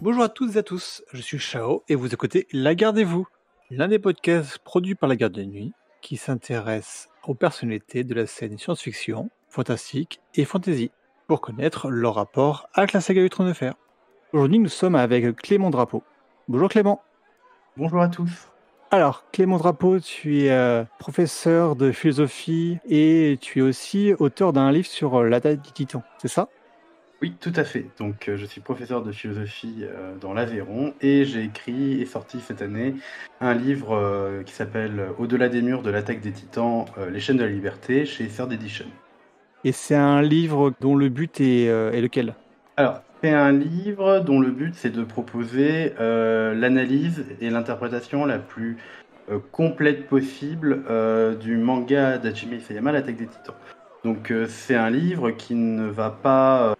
Bonjour à toutes et à tous, je suis Chao et vous écoutez La Gardez-vous, l'un des podcasts produits par La Garde de Nuit qui s'intéresse aux personnalités de la scène science-fiction, fantastique et fantasy pour connaître leur rapport avec la saga du Trône de Fer. Aujourd'hui, nous sommes avec Clément Drapeau. Bonjour Clément. Bonjour à tous. Alors, Clément Drapeau, tu es professeur de philosophie et tu es aussi auteur d'un livre sur l'attaque des Titans, c'est ça? Oui, tout à fait. Donc, je suis professeur de philosophie dans l'Aveyron et j'ai écrit et sorti cette année un livre qui s'appelle Au-delà des murs de l'attaque des Titans, les chaînes de la liberté chez Third Edition. Et c'est un livre dont le but est lequel? Alors, c'est un livre dont le but c'est de proposer l'analyse et l'interprétation la plus complète possible du manga d'Hajime Isayama, l'attaque des Titans. Donc, c'est un livre qui ne va pas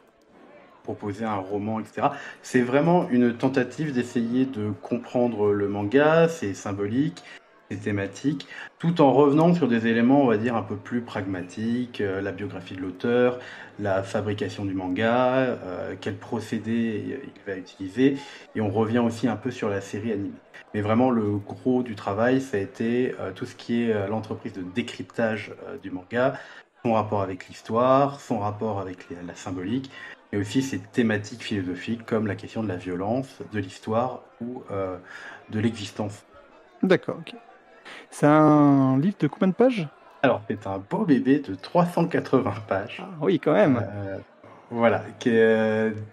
proposer un roman, etc. C'est vraiment une tentative d'essayer de comprendre le manga, c'est symbolique, c'est thématique, tout en revenant sur des éléments, on va dire, un peu plus pragmatiques, la biographie de l'auteur, la fabrication du manga, quel procédé il va utiliser, et on revient aussi un peu sur la série animée. Mais vraiment, le gros du travail, ça a été tout ce qui est l'entreprise de décryptage du manga, son rapport avec l'histoire, son rapport avec la symbolique, et aussi ces thématiques philosophiques comme la question de la violence, de l'histoire ou de l'existence. D'accord, ok. C'est un livre de combien de pages? Alors, c'est un beau bébé de 380 pages. Ah oui, quand même. Voilà,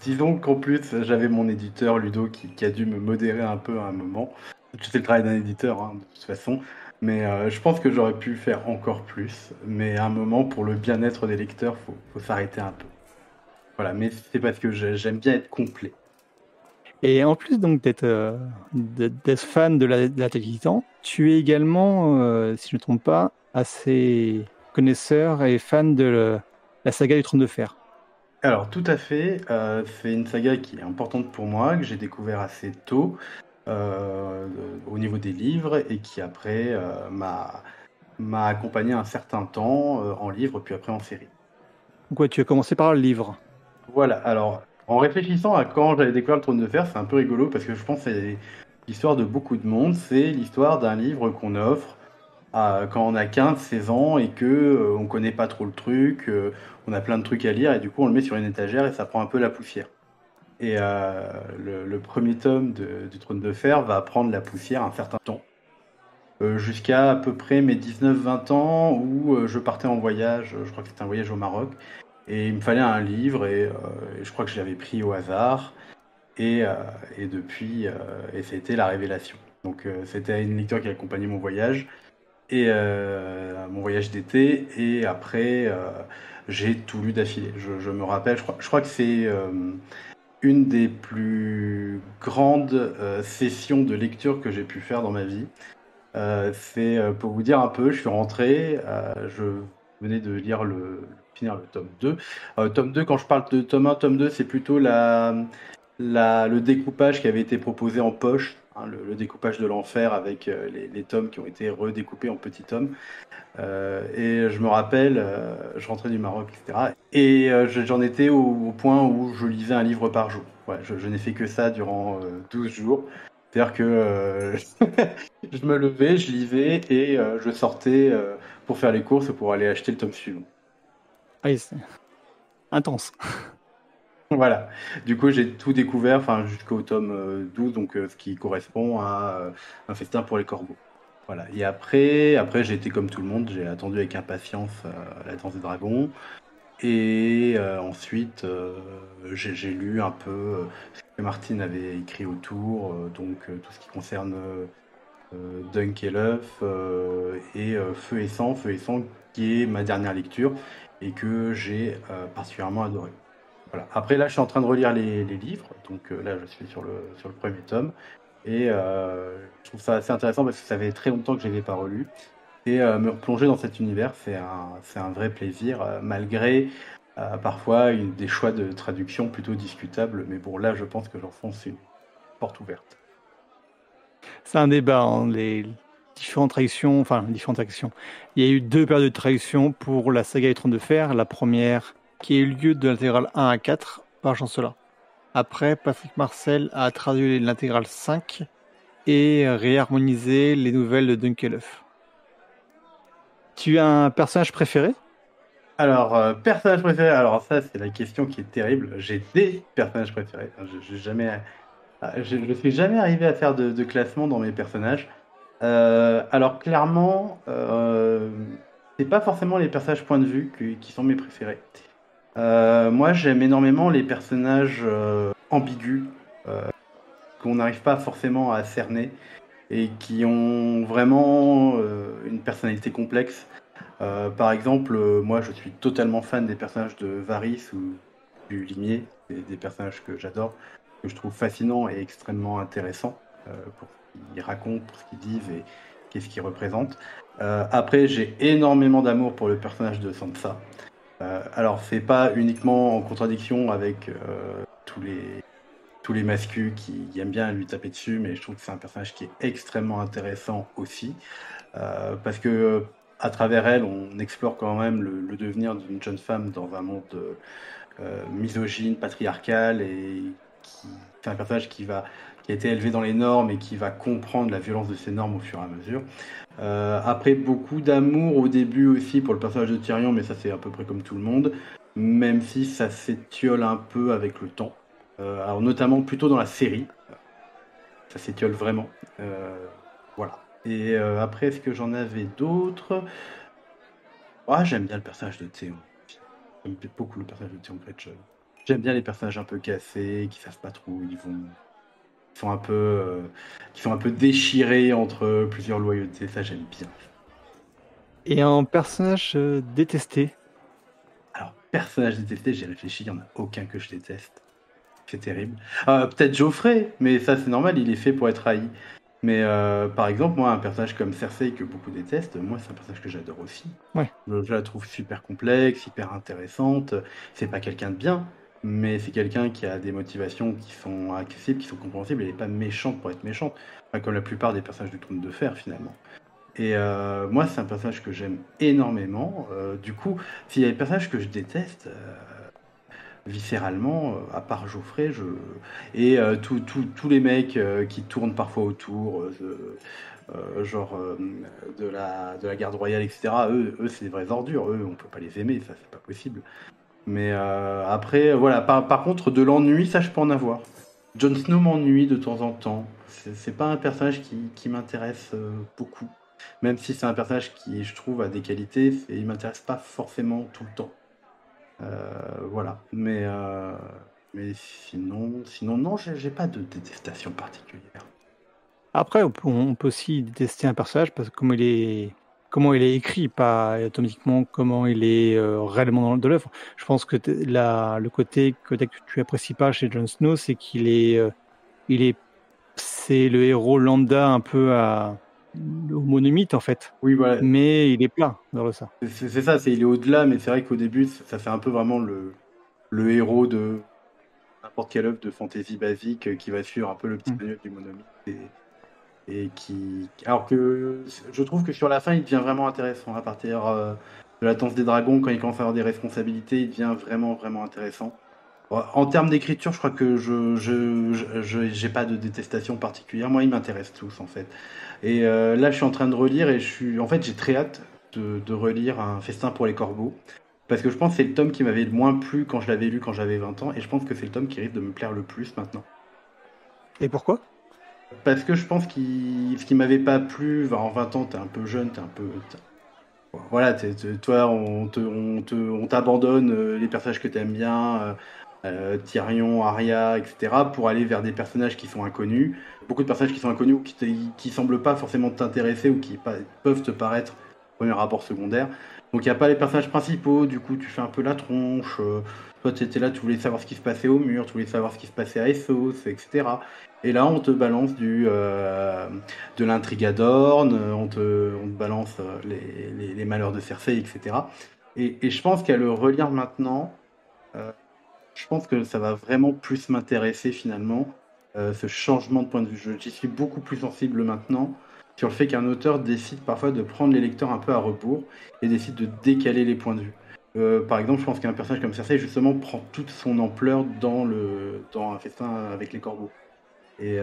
disons qu'en plus, j'avais mon éditeur Ludo qui a dû me modérer un peu à un moment. Je fais le travail d'un éditeur, hein, de toute façon. Mais je pense que j'aurais pu faire encore plus. Mais à un moment, pour le bien-être des lecteurs, faut s'arrêter un peu. Voilà, mais c'est parce que j'aime bien être complet. Et en plus donc d'être fan de l'attaque des Titans, tu es également, si je ne me trompe pas, assez connaisseur et fan de la saga du Trône de Fer. Alors, tout à fait. C'est une saga qui est importante pour moi, que j'ai découvert assez tôt au niveau des livres et qui après m'a accompagné un certain temps en livre, puis après en série. Donc ouais, tu as commencé par le livre. Voilà, alors en réfléchissant à quand j'avais découvert le Trône de Fer, c'est un peu rigolo parce que je pense que c'est l'histoire de beaucoup de monde, c'est l'histoire d'un livre qu'on offre quand on a 15-16 ans et que on connaît pas trop le truc, on a plein de trucs à lire et du coup on le met sur une étagère et ça prend un peu la poussière. Et le premier tome du Trône de Fer va prendre la poussière un certain temps, jusqu'à à peu près mes 19-20 ans où je partais en voyage, je crois que c'était un voyage au Maroc, et il me fallait un livre et je crois que je l'avais pris au hasard et, euh, et depuis, et c'était la révélation. Donc c'était une lecture qui a accompagné mon voyage et mon voyage d'été et après j'ai tout lu d'affilée. Je me rappelle, je crois que c'est une des plus grandes sessions de lecture que j'ai pu faire dans ma vie. C'est pour vous dire un peu, je suis rentré, je venais de lire finir le tome 2. Tome 2, quand je parle de tome 1, tome 2, c'est plutôt le découpage qui avait été proposé en poche, hein, le découpage de l'enfer avec les tomes qui ont été redécoupés en petits tomes. Et je me rappelle, je rentrais du Maroc, etc. Et j'en étais au point où je lisais un livre par jour. Ouais, je n'ai fait que ça durant 12 jours. C'est-à-dire que je me levais, je lisais et je sortais pour faire les courses pour aller acheter le tome suivant. Ah oui, c'est intense. Voilà. Du coup, j'ai tout découvert, enfin jusqu'au tome 12, donc ce qui correspond à un festin pour les corbeaux. Voilà. Et après j'ai été comme tout le monde, j'ai attendu avec impatience la danse des dragons. Et ensuite, j'ai lu un peu ce que Martine avait écrit autour, donc tout ce qui concerne Dunk et l'œuf et Feu et Sang, qui est ma dernière lecture et que j'ai particulièrement adoré. Voilà. Après, là, je suis en train de relire les livres, donc là, je suis sur le premier tome et je trouve ça assez intéressant parce que ça fait très longtemps que je ne l'avais pas relu. Et me replonger dans cet univers, c'est un vrai plaisir, malgré parfois des choix de traduction plutôt discutables. Mais bon, là, je pense que j'enfonce une porte ouverte. C'est un débat, hein, les différentes traductions, enfin différentes traductions. Il y a eu deux périodes de traduction pour la saga du Trône de Fer. La première qui a eu lieu de l'intégrale 1 à 4 par Chancellor. Après, Patrick Marcel a traduit l'intégrale 5 et réharmonisé les nouvelles de Dunkelhoff. Tu as un personnage préféré? Alors, personnage préféré, alors ça, c'est la question qui est terrible. J'ai des personnages préférés. Je suis jamais arrivé à faire de classement dans mes personnages. Alors, clairement, c'est pas forcément les personnages point de vue qui sont mes préférés. Moi, j'aime énormément les personnages ambigus, qu'on n'arrive pas forcément à cerner et qui ont vraiment une personnalité complexe. Par exemple, moi je suis totalement fan des personnages de Varys ou du Limier, c'est des personnages que j'adore, que je trouve fascinants et extrêmement intéressants pour ce qu'ils racontent, pour ce qu'ils disent et qu'est-ce qu'ils représentent. Après, j'ai énormément d'amour pour le personnage de Sansa. Alors, c'est pas uniquement en contradiction avec tous les mascus qui aiment bien lui taper dessus, mais je trouve que c'est un personnage qui est extrêmement intéressant aussi. Parce que à travers elle, on explore quand même le devenir d'une jeune femme dans un monde misogyne, patriarcal, et c'est un personnage qui a été élevé dans les normes et qui va comprendre la violence de ces normes au fur et à mesure. Après, beaucoup d'amour au début aussi pour le personnage de Tyrion, mais ça c'est à peu près comme tout le monde, même si ça s'étiole un peu avec le temps. Alors notamment plutôt dans la série, ça s'étiole vraiment. Voilà. Et après, est-ce que j'en avais d'autres? Ah, j'aime bien le personnage de Théon. J'aime beaucoup le personnage de Théon Greyjoy. J'aime bien les personnages un peu cassés, qui savent pas trop où ils vont, qui sont un peu déchirés entre plusieurs loyautés. Ça, j'aime bien. Et un personnage détesté? Alors, personnage détesté, j'ai réfléchi, il n'y en a aucun que je déteste. C'est terrible. Peut-être Geoffrey, mais ça c'est normal, il est fait pour être haï. Mais par exemple, moi, un personnage comme Cersei que beaucoup détestent, moi c'est un personnage que j'adore aussi. Ouais. Je la trouve super complexe, hyper intéressante. C'est pas quelqu'un de bien, mais c'est quelqu'un qui a des motivations qui sont accessibles, qui sont compréhensibles. Elle n'est pas méchante pour être méchante, enfin, comme la plupart des personnages du Trône de Fer finalement. Et moi, c'est un personnage que j'aime énormément. Du coup, s'il y a des personnages que je déteste, viscéralement, à part Geoffrey, et tous les mecs qui tournent parfois autour, genre de la garde royale, etc. Eux c'est des vraies ordures. Eux, on peut pas les aimer, ça c'est pas possible. Mais après, voilà. Par contre, de l'ennui, ça je peux en avoir. Jon Snow m'ennuie de temps en temps. C'est pas un personnage qui m'intéresse beaucoup. Même si c'est un personnage qui, je trouve, a des qualités, il m'intéresse pas forcément tout le temps. Voilà. Mais sinon non, j'ai pas de détestation particulière. Après, on peut aussi détester un personnage parce que comment il est écrit, pas automatiquement comment il est réellement dans de l'œuvre. Je pense que le côté que tu apprécies pas chez Jon Snow, c'est il est, c'est le héros lambda un peu au monomythe en fait, Oui, voilà. mais il est plat dans ça. C'est ça, il est au-delà, mais c'est vrai qu'au début, ça fait un peu vraiment le héros de n'importe quelle œuvre de fantasy basique qui va suivre un peu le petit manuel du monomythe et alors que je trouve que sur la fin, il devient vraiment intéressant à partir de la danse des dragons, quand il commence à avoir des responsabilités, il devient vraiment vraiment intéressant. En termes d'écriture, je crois que j'ai pas de détestation particulière. Moi, ils m'intéressent tous en fait. Et là, je suis en train de relire et en fait, j'ai très hâte de relire Un festin pour les corbeaux. Parce que je pense que c'est le tome qui m'avait le moins plu quand je l'avais lu quand j'avais 20 ans. Et je pense que c'est le tome qui risque de me plaire le plus maintenant. Et pourquoi? Parce que je pense que ce qui m'avait pas plu, en 20 ans, t'es un peu jeune, voilà, toi, on t'abandonne les personnages que t'aimes bien, Tyrion, Arya, etc., pour aller vers des personnages qui sont inconnus. Beaucoup de personnages qui sont inconnus ou qui semblent pas forcément t'intéresser ou qui peuvent te paraître au premier abord secondaire. Donc il n'y a pas les personnages principaux, du coup tu fais un peu la tronche. Toi tu étais là, tu voulais savoir ce qui se passait au mur, tu voulais savoir ce qui se passait à Essos, etc. Et là on te balance de l'intrigue à Dorne, on te balance les malheurs de Cersei, etc. Et je pense qu'à le relire maintenant, je pense que ça va vraiment plus m'intéresser finalement, ce changement de point de vue. J'y suis beaucoup plus sensible maintenant sur le fait qu'un auteur décide parfois de prendre les lecteurs un peu à rebours et décide de décaler les points de vue. Par exemple, je pense qu'un personnage comme Cersei, justement, prend toute son ampleur dans Un festin avec les corbeaux. Et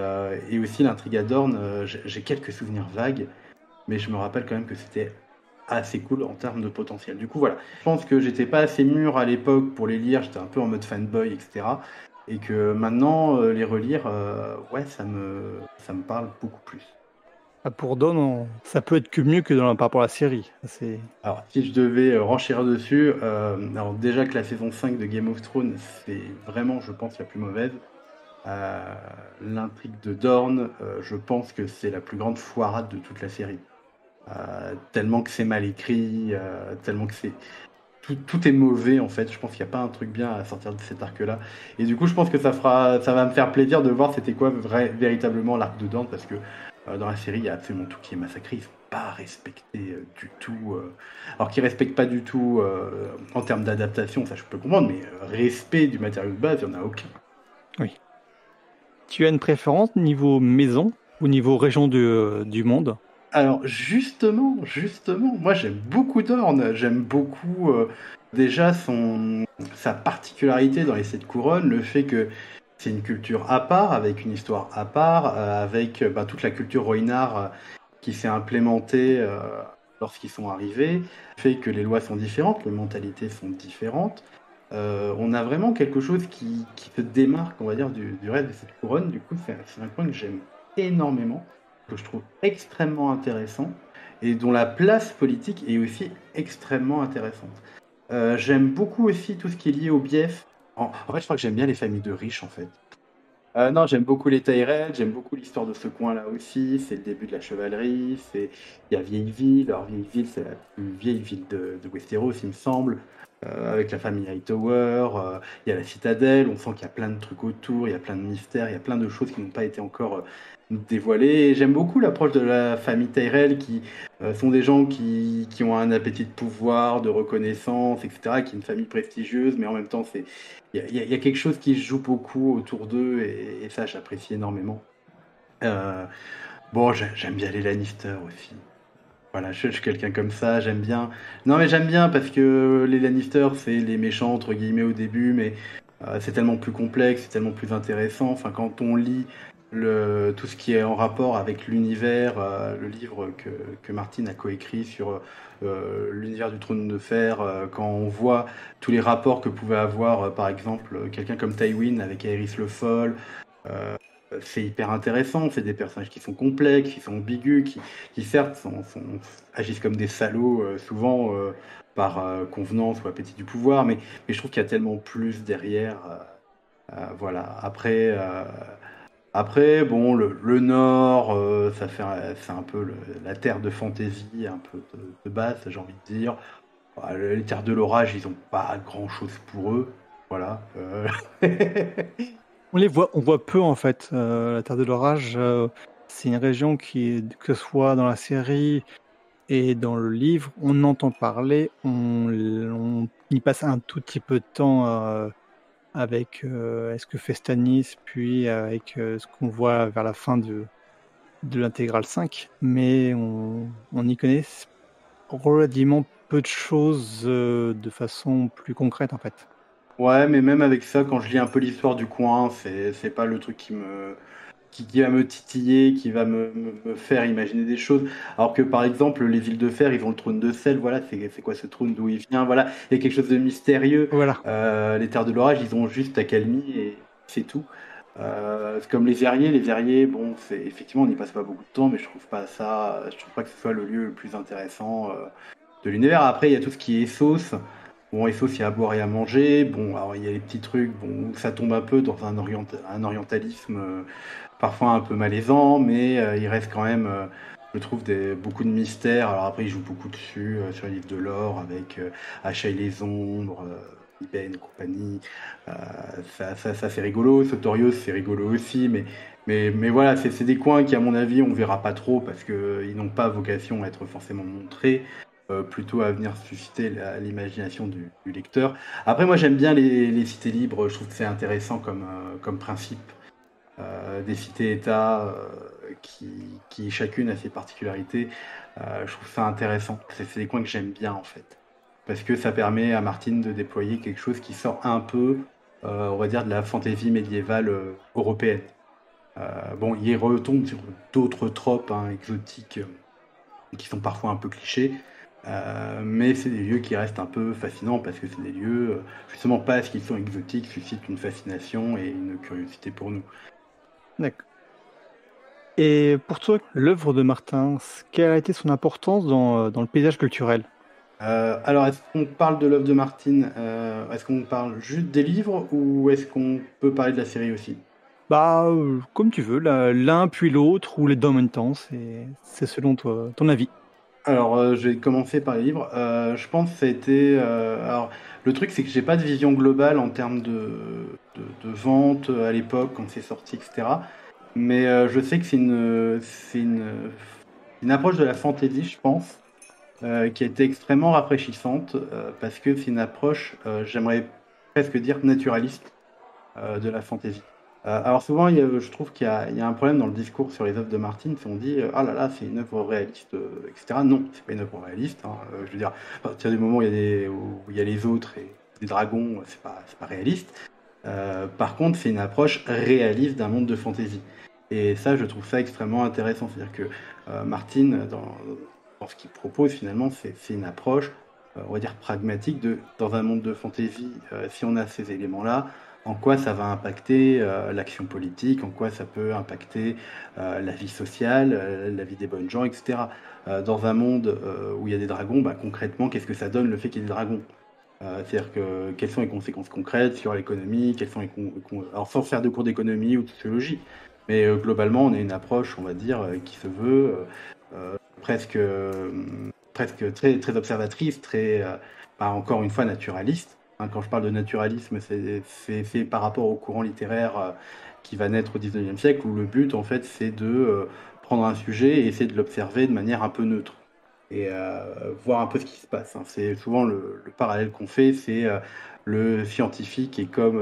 aussi l'intrigue à Dorne, j'ai quelques souvenirs vagues, mais je me rappelle quand même que c'était assez cool en termes de potentiel. Du coup, voilà. Je pense que j'étais pas assez mûr à l'époque pour les lire, j'étais un peu en mode fanboy, etc. Et que maintenant, les relire, ouais, ça me parle beaucoup plus. Ah, pour Dawn, ça peut être que mieux que par rapport à la série. Alors, si je devais renchérir dessus, alors déjà que la saison 5 de Game of Thrones, c'est vraiment, je pense, la plus mauvaise. Euh, L'intrigue de Dorne, je pense que c'est la plus grande foirade de toute la série. Tellement que c'est mal écrit, tellement que c'est tout est mauvais en fait. Je pense qu'il n'y a pas un truc bien à sortir de cet arc-là. Et du coup, je pense que ça va me faire plaisir de voir c'était quoi véritablement l'arc de Dorne parce que dans la série, il y a absolument tout qui est massacré. Ils sont pas respectés du tout. Alors qu'ils respectent pas du tout en termes d'adaptation, ça je peux comprendre, mais respect du matériau de base, il n'y en a aucun. Oui. Tu as une préférence niveau maison ou niveau région du monde? Alors justement, moi j'aime beaucoup Dorne, j'aime beaucoup déjà sa particularité dans les Sept Couronnes, le fait que c'est une culture à part, avec une histoire à part, avec bah, toute la culture Rohinard qui s'est implémentée lorsqu'ils sont arrivés, le fait que les lois sont différentes, les mentalités sont différentes. On a vraiment quelque chose qui se démarque, on va dire, du reste de cette couronne. Du coup, c'est un coin que j'aime énormément, que je trouve extrêmement intéressant et dont la place politique est aussi extrêmement intéressante. J'aime beaucoup aussi tout ce qui est lié au bief. En fait, je crois que j'aime bien les familles de riches, en fait. Non, j'aime beaucoup les Tyrell, j'aime beaucoup l'histoire de ce coin-là aussi. C'est le début de la chevalerie. Il y a Vieilleville. Alors, Vieilleville, c'est la plus vieille ville de Westeros, il me semble. Avec la famille Hightower. Il y a la citadelle. On sent qu'il y a plein de trucs autour. Il y a plein de mystères. Il y a plein de choses qui n'ont pas été encore dévoilées. Et j'aime beaucoup l'approche de la famille Tyrell qui sont des gens qui ont un appétit de pouvoir, de reconnaissance, etc. Qui est une famille prestigieuse, mais en même temps, il y a quelque chose qui se joue beaucoup autour d'eux et ça, j'apprécie énormément. Euh, bon, j'aime bien les Lannister aussi. Voilà, je suis quelqu'un comme ça, j'aime bien. Non, mais j'aime bien parce que les Lannister, c'est les méchants, entre guillemets, au début, mais c'est tellement plus complexe, c'est tellement plus intéressant. Enfin, quand on lit tout ce qui est en rapport avec l'univers, le livre que Martin a coécrit sur l'univers du trône de fer, quand on voit tous les rapports que pouvait avoir, par exemple, quelqu'un comme Tywin avec Aerys le Foll, c'est hyper intéressant. C'est des personnages qui sont complexes, qui sont ambigus, qui certes agissent comme des salauds, souvent par convenance ou appétit du pouvoir, mais je trouve qu'il y a tellement plus derrière. Voilà. Après, bon, le Nord, c'est un peu la terre de fantaisie, un peu de base, j'ai envie de dire. Les terres de l'orage, ils ont pas grand-chose pour eux. Voilà. On voit peu en fait. La Terre de l'Orage, c'est une région que ce soit dans la série et dans le livre, on entend parler, on y passe un tout petit peu de temps avec ce que fait Stannis, puis avec ce qu'on voit vers la fin de l'intégrale 5, mais on y connaît relativement peu de choses de façon plus concrète en fait. Ouais, mais même avec ça, quand je lis un peu l'histoire du coin, c'est pas le truc qui va me titiller, qui va me faire imaginer des choses. Alors que par exemple, les îles de fer, ils ont le trône de sel, voilà, c'est quoi ce trône, d'où il vient, voilà, il y a quelque chose de mystérieux. Voilà. Les terres de l'orage, ils ont juste accalmie et c'est tout. C'est comme les Verriers, bon, c'est effectivement, on n'y passe pas beaucoup de temps, mais je trouve pas que ce soit le lieu le plus intéressant de l'univers. Après, il y a tout ce qui est sauce. Bon, et sauf il y a à boire et à manger. Bon, alors il y a les petits trucs, bon, où ça tombe un peu dans un orientalisme parfois un peu malaisant, mais il reste quand même, je trouve, beaucoup de mystères. Alors après, il joue beaucoup dessus, sur les livres de l'or, avec Achat et les ombres, Iben et compagnie. Euh, ça c'est rigolo. Sotorios, c'est rigolo aussi, mais voilà, c'est des coins qui, à mon avis, on verra pas trop parce qu'ils n'ont pas vocation à être forcément montrés plutôt à venir susciter l'imagination du lecteur. Après, moi, j'aime bien les cités libres. Je trouve que c'est intéressant comme principe. Des cités-États qui chacune a ses particularités. Je trouve ça intéressant. C'est des coins que j'aime bien, en fait. parce que ça permet à Martin de déployer quelque chose qui sort un peu, on va dire, de la fantaisie médiévale européenne. Bon, il retombe sur d'autres tropes exotiques qui sont parfois un peu clichés, mais c'est des lieux qui restent un peu fascinants parce que c'est des lieux, justement parce qu'ils sont exotiques, suscitent une fascination et une curiosité pour nous. D'accord. Et pour toi, l'œuvre de Martin, quelle a été son importance dans le paysage culturel? Alors, est-ce qu'on parle de l'œuvre de Martin, est-ce qu'on parle juste des livres ou est-ce qu'on peut parler de la série aussi? Bah, comme tu veux, l'un puis l'autre ou les 2 en même temps, c'est selon toi ton avis. Alors, je vais commencer par les livres. Je pense que ça a été, alors le truc, c'est que j'ai pas de vision globale en termes de vente, à l'époque quand c'est sorti et cetera. Mais, je sais que c'est une approche de la fantasy, je pense, qui a été extrêmement rafraîchissante, parce que c'est une approche, j'aimerais presque dire naturaliste, de la fantasy. Alors souvent, je trouve qu'il y a un problème dans le discours sur les œuvres de Martin, c'est on dit ah là là, c'est une œuvre réaliste, etc. Non, c'est pas une œuvre réaliste. Je veux dire, à partir du moment où il y a les autres et des dragons, c'est pas réaliste. Par contre, c'est une approche réaliste d'un monde de fantasy. Et ça, je trouve ça extrêmement intéressant. C'est-à-dire que Martin, dans ce qu'il propose, finalement, c'est une approche, on va dire, pragmatique dans un monde de fantasy, si on a ces éléments-là, en quoi ça va impacter l'action politique, en quoi ça peut impacter la vie sociale, la vie des bonnes gens, etc. Dans un monde où il y a des dragons, bah, concrètement, qu'est-ce que ça donne le fait qu'il y ait des dragons? C'est-à-dire que quelles sont les conséquences concrètes sur l'économie, alors sans faire de cours d'économie ou de sociologie, mais globalement, on a une approche, on va dire, qui se veut presque très, très observatrice, très, bah, encore une fois, naturaliste. Quand je parle de naturalisme, c'est par rapport au courant littéraire qui va naître au 19e siècle, où le but, en fait, c'est de prendre un sujet et essayer de l'observer de manière un peu neutre et voir un peu ce qui se passe. C'est souvent le parallèle qu'on fait, c'est le scientifique est comme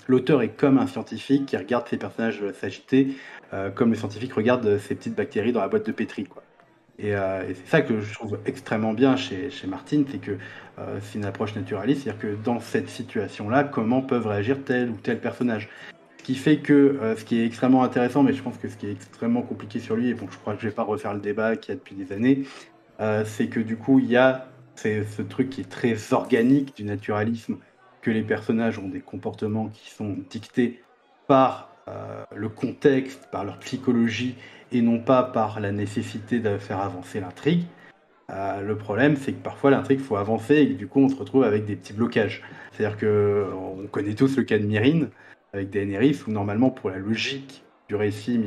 l'auteur est comme un scientifique qui regarde ses personnages s'agiter, comme le scientifique regarde ces petites bactéries dans la boîte de pétri, quoi. Et c'est ça que je trouve extrêmement bien chez Martin, c'est que c'est une approche naturaliste, c'est-à-dire que dans cette situation-là, comment peuvent réagir tel ou tel personnage. Ce qui fait que ce qui est extrêmement intéressant, mais je pense que ce qui est extrêmement compliqué sur lui, et bon, je crois que je vais pas refaire le débat qu'il y a depuis des années, c'est que du coup, il y a ce truc qui est très organique du naturalisme, que les personnages ont des comportements qui sont dictés par le contexte, par leur psychologie, et non pas par la nécessité de faire avancer l'intrigue. Le problème, c'est que parfois l'intrigue faut avancer et que du coup on se retrouve avec des petits blocages. C'est-à-dire que on connaît tous le cas de Myrrine avec Daenerys où normalement pour la logique du récit,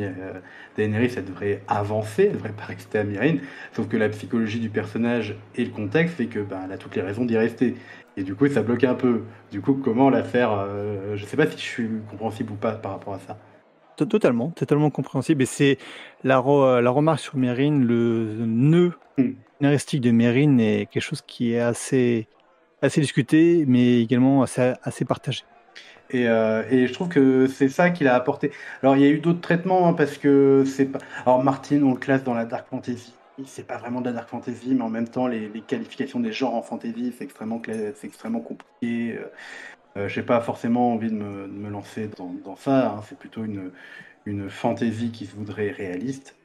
Daenerys elle devrait avancer, elle devrait pas rester à Myrrine, sauf que la psychologie du personnage et le contexte fait que ben, elle a toutes les raisons d'y rester. Et du coup ça bloque un peu. Du coup comment la faire je sais pas si je suis compréhensible ou pas par rapport à ça. Totalement compréhensible et c'est la remarque sur Mérine, le nœud Hmm. scénaristique de Mérine est quelque chose qui est assez discuté, mais également assez partagé. Et je trouve que c'est ça qu'il a apporté. Alors, il y a eu d'autres traitements, parce que c'est pas. Alors, Martin, on le classe dans la dark fantasy. C'est pas vraiment de la dark fantasy, mais en même temps, les qualifications des genres en fantasy, c'est extrêmement compliqué. J'ai pas forcément envie de me lancer dans ça. C'est plutôt une fantasy qui se voudrait réaliste.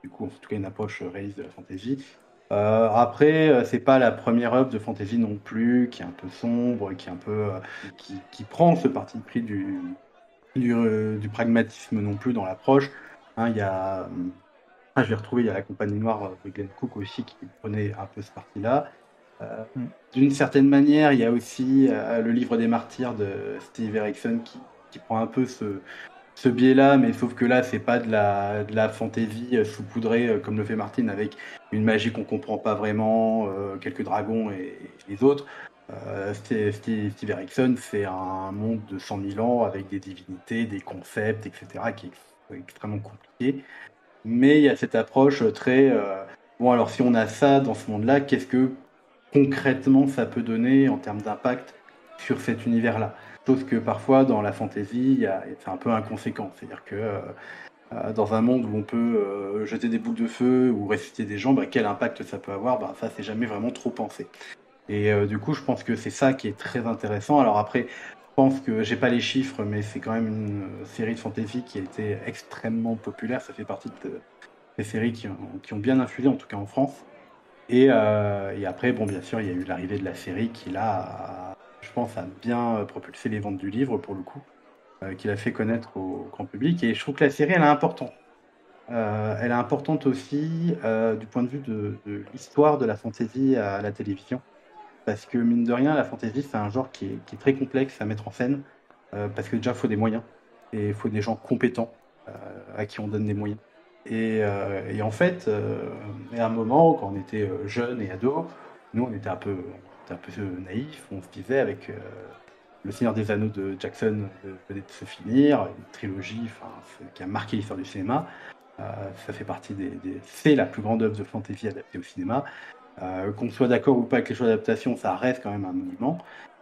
Du coup, en tout cas, une approche réaliste de la fantasy. Après, c'est pas la première œuvre de fantasy non plus, qui est un peu sombre, qui est un peu, qui prend ce parti pris du pragmatisme non plus dans l'approche. Il y a, je l'ai retrouvé, il y a La Compagnie Noire de Glenn Cook aussi qui prenait un peu ce parti-là. Euh, Mmh. D'une certaine manière, il y a aussi le Livre des Martyrs de Steve Erickson qui prend un peu ce biais-là, mais sauf que là, c'est pas de la fantaisie saupoudrée comme le fait Martin avec une magie qu'on comprend pas vraiment, quelques dragons et les autres. Steve Erickson, c'est un monde de 100 000 ans avec des divinités, des concepts, etc., qui est extrêmement compliqué. Mais il y a cette approche très bon, alors si on a ça dans ce monde-là, qu'est-ce que concrètement ça peut donner en termes d'impact sur cet univers-là? Chose que parfois dans la fantasy, c'est un peu inconséquent. C'est-à-dire que dans un monde où on peut jeter des boules de feu ou ressusciter des gens, bah, quel impact ça peut avoir, bah, ça c'est jamais vraiment trop pensé. Et du coup, je pense que c'est ça qui est très intéressant. Alors après, je pense que j'ai pas les chiffres, mais c'est quand même une série de fantasy qui a été extrêmement populaire. Ça fait partie de ces séries qui ont bien influé, en tout cas en France. Et après, bon, bien sûr, il y a eu l'arrivée de la série qui, là, je pense, a bien propulsé les ventes du livre, pour le coup, qui l'a fait connaître au grand public. Et je trouve que la série, elle est importante. Elle est importante aussi du point de vue de l'histoire de la fantasy à la télévision. Parce que, mine de rien, la fantasy, c'est un genre qui est très complexe à mettre en scène. Parce que déjà, il faut des moyens. Et il faut des gens compétents à qui on donne des moyens. Et en fait, à un moment, quand on était jeune et ado, nous, on était un peu naïfs. On se disait, avec Le Seigneur des Anneaux de Jackson venait de se finir, une trilogie qui a marqué l'histoire du cinéma. Ça fait partie c'est la plus grande œuvre de fantasy adaptée au cinéma. Qu'on soit d'accord ou pas avec les choix d'adaptation, ça reste quand même un monument.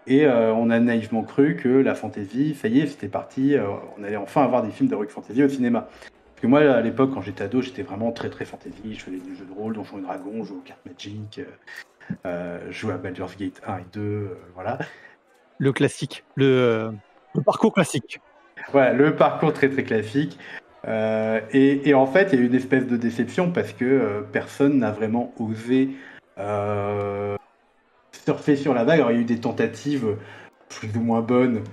Et on a naïvement cru que la fantasy, ça y est, c'était parti, on allait enfin avoir des films d'heroic fantasy au cinéma. Parce que moi, à l'époque, quand j'étais ado, j'étais vraiment très très fantasy. Je faisais des jeux de rôle, Donjons et Dragons, je jouais aux cartes Magic, je jouais à Baldur's Gate 1 et 2, voilà. Le classique, le parcours classique. Voilà, le parcours très très classique. Et en fait, il y a eu une espèce de déception parce que personne n'a vraiment osé surfer sur la vague. Alors, il y a eu des tentatives plus ou moins bonnes.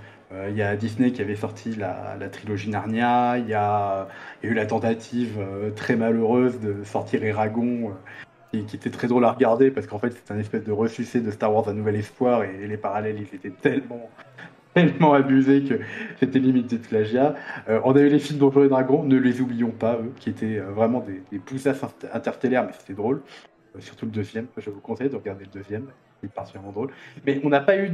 Il y a Disney qui avait sorti la trilogie Narnia. Il y a eu la tentative très malheureuse de sortir Eragon, qui était très drôle à regarder parce qu'en fait, c'est un espèce de ressucé de Star Wars Un Nouvel Espoir et les parallèles, ils étaient tellement abusés que c'était limite de plagiat. On a eu les films Donjons et Dragons, ne les oublions pas, eux, qui étaient vraiment des poussages interstellaires, mais c'était drôle. Surtout le deuxième, je vous conseille de regarder le deuxième, il est particulièrement drôle. Mais on n'a pas eu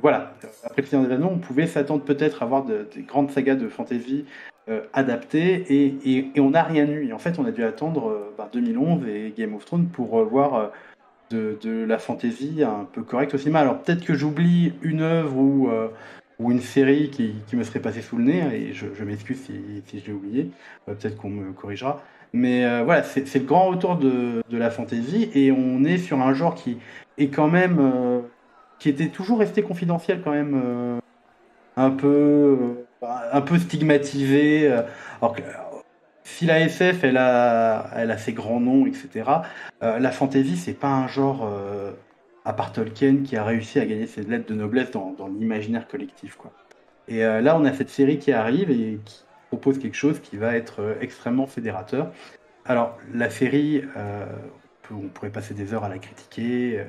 voilà, après le Seigneur des Anneaux, on pouvait s'attendre peut-être à avoir des grandes sagas de fantasy adaptées, et on n'a rien eu. Et en fait, on a dû attendre 2011 et Game of Thrones pour voir de la fantasy un peu correcte au cinéma. Alors peut-être que j'oublie une œuvre ou une série qui me serait passée sous le nez, et je m'excuse si je l'ai oublié, peut-être qu'on me corrigera. Mais voilà, c'est le grand retour de la fantasy, et on est sur un genre qui est quand même, qui était toujours resté confidentiel quand même, un peu stigmatisé. Alors que, si la SF, elle a ses grands noms, etc., la fantasy, c'est pas un genre, à part Tolkien, qui a réussi à gagner ses lettres de noblesse dans l'imaginaire collectif, quoi. Et là, on a cette série qui arrive et qui propose quelque chose qui va être extrêmement fédérateur. Alors, la série, on pourrait passer des heures à la critiquer.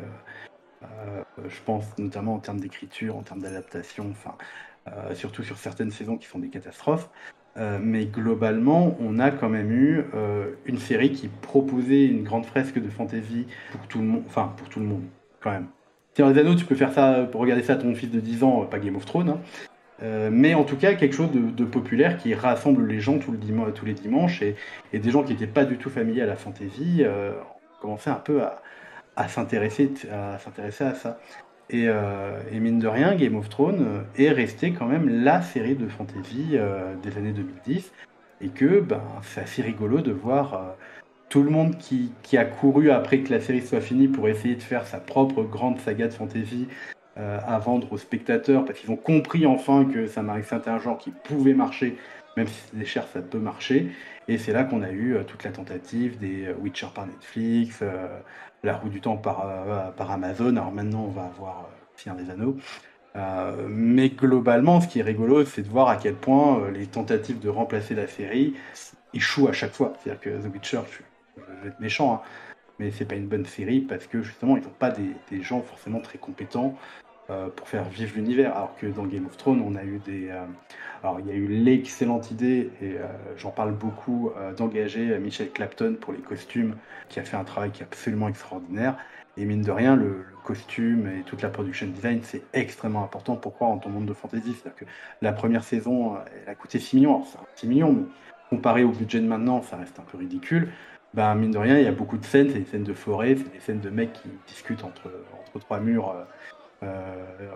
Je pense notamment en termes d'écriture, en termes d'adaptation, enfin, surtout sur certaines saisons qui sont des catastrophes. Mais globalement, on a quand même eu une série qui proposait une grande fresque de fantasy pour tout le monde, enfin pour tout le monde, quand même. Seigneur des Anneaux, tu peux faire ça, pour regarder ça à ton fils de 10 ans, pas Game of Thrones, hein. Mais en tout cas, quelque chose de populaire qui rassemble les gens tous les dimanches, et des gens qui n'étaient pas du tout familiers à la fantasy ont commencé un peu à s'intéresser à ça. Et mine de rien, Game of Thrones est resté quand même la série de fantasy des années 2010, et que c'est assez rigolo de voir tout le monde qui a couru après que la série soit finie pour essayer de faire sa propre grande saga de fantasy à vendre aux spectateurs, parce qu'ils ont compris enfin que c'était un genre qui pouvait marcher, même si c'est cher, ça peut marcher. Et c'est là qu'on a eu toute la tentative des Witcher par Netflix, La Roue du Temps par Amazon. Alors maintenant, on va avoir Seigneur des Anneaux. Mais globalement, ce qui est rigolo, c'est de voir à quel point les tentatives de remplacer la série échouent à chaque fois. C'est-à-dire que The Witcher, je vais être méchant, hein, mais c'est pas une bonne série parce que justement, ils n'ont pas des gens forcément très compétents pour faire vivre l'univers. Alors que dans Game of Thrones, on a eu alors il y a eu l'excellente idée, et j'en parle beaucoup, d'engager Michael Clapton pour les costumes, qui a fait un travail qui est absolument extraordinaire. Et mine de rien, le costume et toute la production design, c'est extrêmement important pour croire en ton monde de fantasy. C'est-à-dire que la première saison, elle a coûté 6 millions. Alors, c'est 6 millions, mais comparé au budget de maintenant, ça reste un peu ridicule. Mine de rien, il y a beaucoup de scènes, c'est des scènes de forêt, c'est des scènes de mecs qui discutent entre trois murs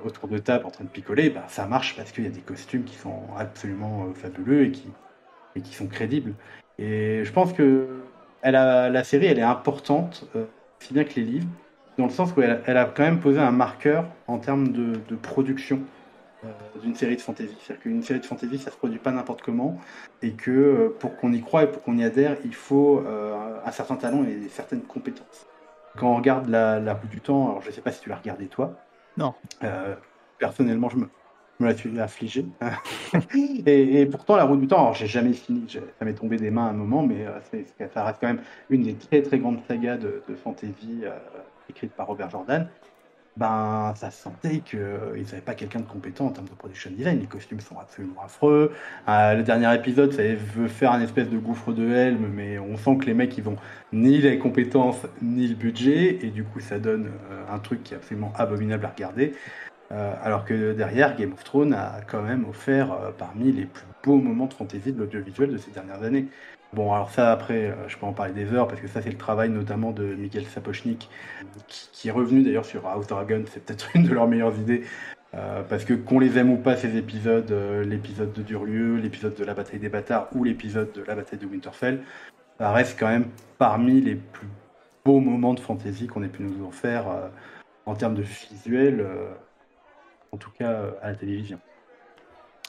autour de table en train de picoler. Ça marche parce qu'il y a des costumes qui sont absolument fabuleux et qui sont crédibles. Et je pense que la série, elle est importante, aussi bien que les livres, dans le sens où elle a quand même posé un marqueur en termes de production d'une série de fantasy. C'est-à-dire qu'une série de fantasy, ça se produit pas n'importe comment, et que pour qu'on y croie et pour qu'on y adhère, il faut un certain talent et certaines compétences. Quand on regarde la Roue du Temps, alors je sais pas si tu l'as regardé toi. Non. Personnellement, je me la suis affligé. et pourtant, la Roue du Temps, alors j'ai jamais fini, ça m'est tombé des mains à un moment, mais ça reste quand même une des très très grandes sagas de fantasy écrite par Robert Jordan. Ben, ça se sentait qu'ils n'avaient pas quelqu'un de compétent en termes de production design. Les costumes sont absolument affreux. Le dernier épisode, ça veut faire un espèce de gouffre de Helm, mais on sent que les mecs, ils ont ni les compétences, ni le budget, et du coup, ça donne un truc qui est absolument abominable à regarder. Alors que derrière, Game of Thrones a quand même offert parmi les plus beaux moments de fantasy de l'audiovisuel de ces dernières années. Bon, alors ça, après, je peux en parler des heures, parce que ça, c'est le travail notamment de Miguel Sapochnik, qui est revenu d'ailleurs sur House Dragon. C'est peut-être une de leurs meilleures idées, parce que qu'on les aime ou pas, ces épisodes, l'épisode de Durlieu, l'épisode de la bataille des bâtards ou l'épisode de la bataille de Winterfell, ça reste quand même parmi les plus beaux moments de fantasy qu'on ait pu nous en faire en termes de visuel, en tout cas à la télévision.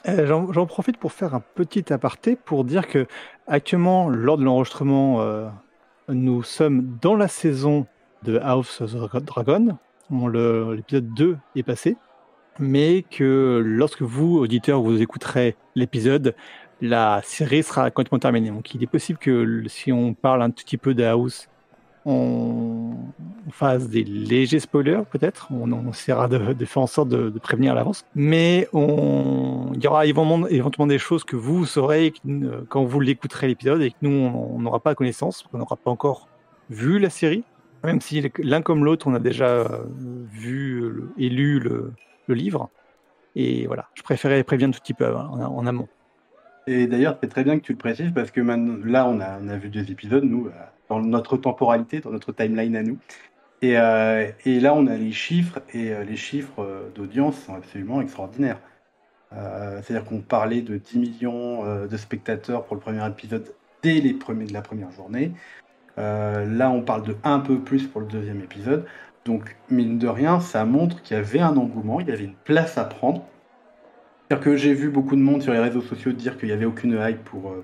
J'en profite pour faire un petit aparté pour dire que actuellement, lors de l'enregistrement, nous sommes dans la saison de House of the Dragon. L'épisode 2 est passé, mais que lorsque vous, auditeurs, vous écouterez l'épisode, la série sera complètement terminée. Donc il est possible que si on parle un petit peu de House, on fasse des légers spoilers peut-être. On essaiera de faire en sorte de prévenir à l'avance. Mais il y aura éventuellement des choses que vous saurez quand vous l'écouterez l'épisode et que nous, on n'aura pas connaissance, on n'aura pas encore vu la série. Même si l'un comme l'autre, on a déjà vu et lu le livre. Et voilà, je préférais prévenir un tout petit peu en amont. Et d'ailleurs, c'est très bien que tu le précises, parce que maintenant, là, on a vu 2 épisodes, nous, dans notre temporalité, dans notre timeline à nous. Et là, on a les chiffres, et les chiffres d'audience sont absolument extraordinaires. C'est-à-dire qu'on parlait de 10 millions de spectateurs pour le premier épisode dès la première journée. Là, on parle de un peu plus pour le deuxième épisode. Donc, mine de rien, ça montre qu'il y avait un engouement, il y avait une place à prendre. C'est-à-dire que j'ai vu beaucoup de monde sur les réseaux sociaux dire qu'il n'y avait aucune hype pour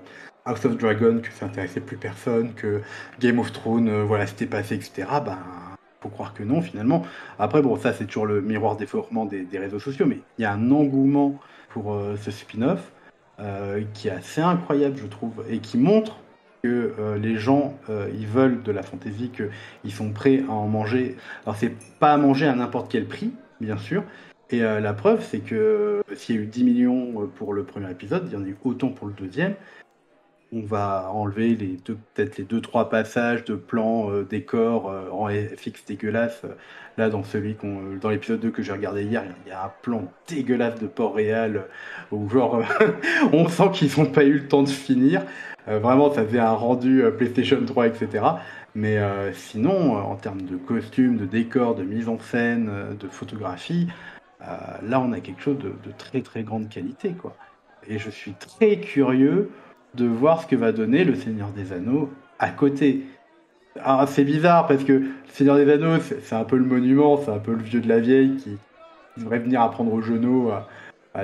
House of Dragon, que ça intéressait plus personne, que Game of Thrones, voilà, c'était passé, etc. Ben, faut croire que non, finalement. Après, bon, ça, c'est toujours le miroir déformant des réseaux sociaux, mais il y a un engouement pour ce spin-off qui est assez incroyable, je trouve, et qui montre que les gens, ils veulent de la fantasy, qu'ils sont prêts à en manger. Alors, c'est pas à manger à n'importe quel prix, bien sûr. Et la preuve, c'est que s'il y a eu 10 millions pour le premier épisode, il y en a eu autant pour le deuxième. On va enlever peut-être les 2-3 passages de plans décors en FX dégueulasse. Là, dans l'épisode 2 que j'ai regardé hier, il y a un plan dégueulasse de Port-Réal où genre on sent qu'ils n'ont pas eu le temps de finir. Vraiment, ça faisait un rendu PlayStation 3, etc. Mais sinon, en termes de costumes, de décors, de mise en scène, de photographie, là, on a quelque chose de très très grande qualité, quoi. Et je suis très curieux de voir ce que va donner le Seigneur des Anneaux à côté. Ah, c'est bizarre parce que le Seigneur des Anneaux, c'est un peu le monument, c'est un peu le vieux de la vieille qui devrait venir apprendre aux genoux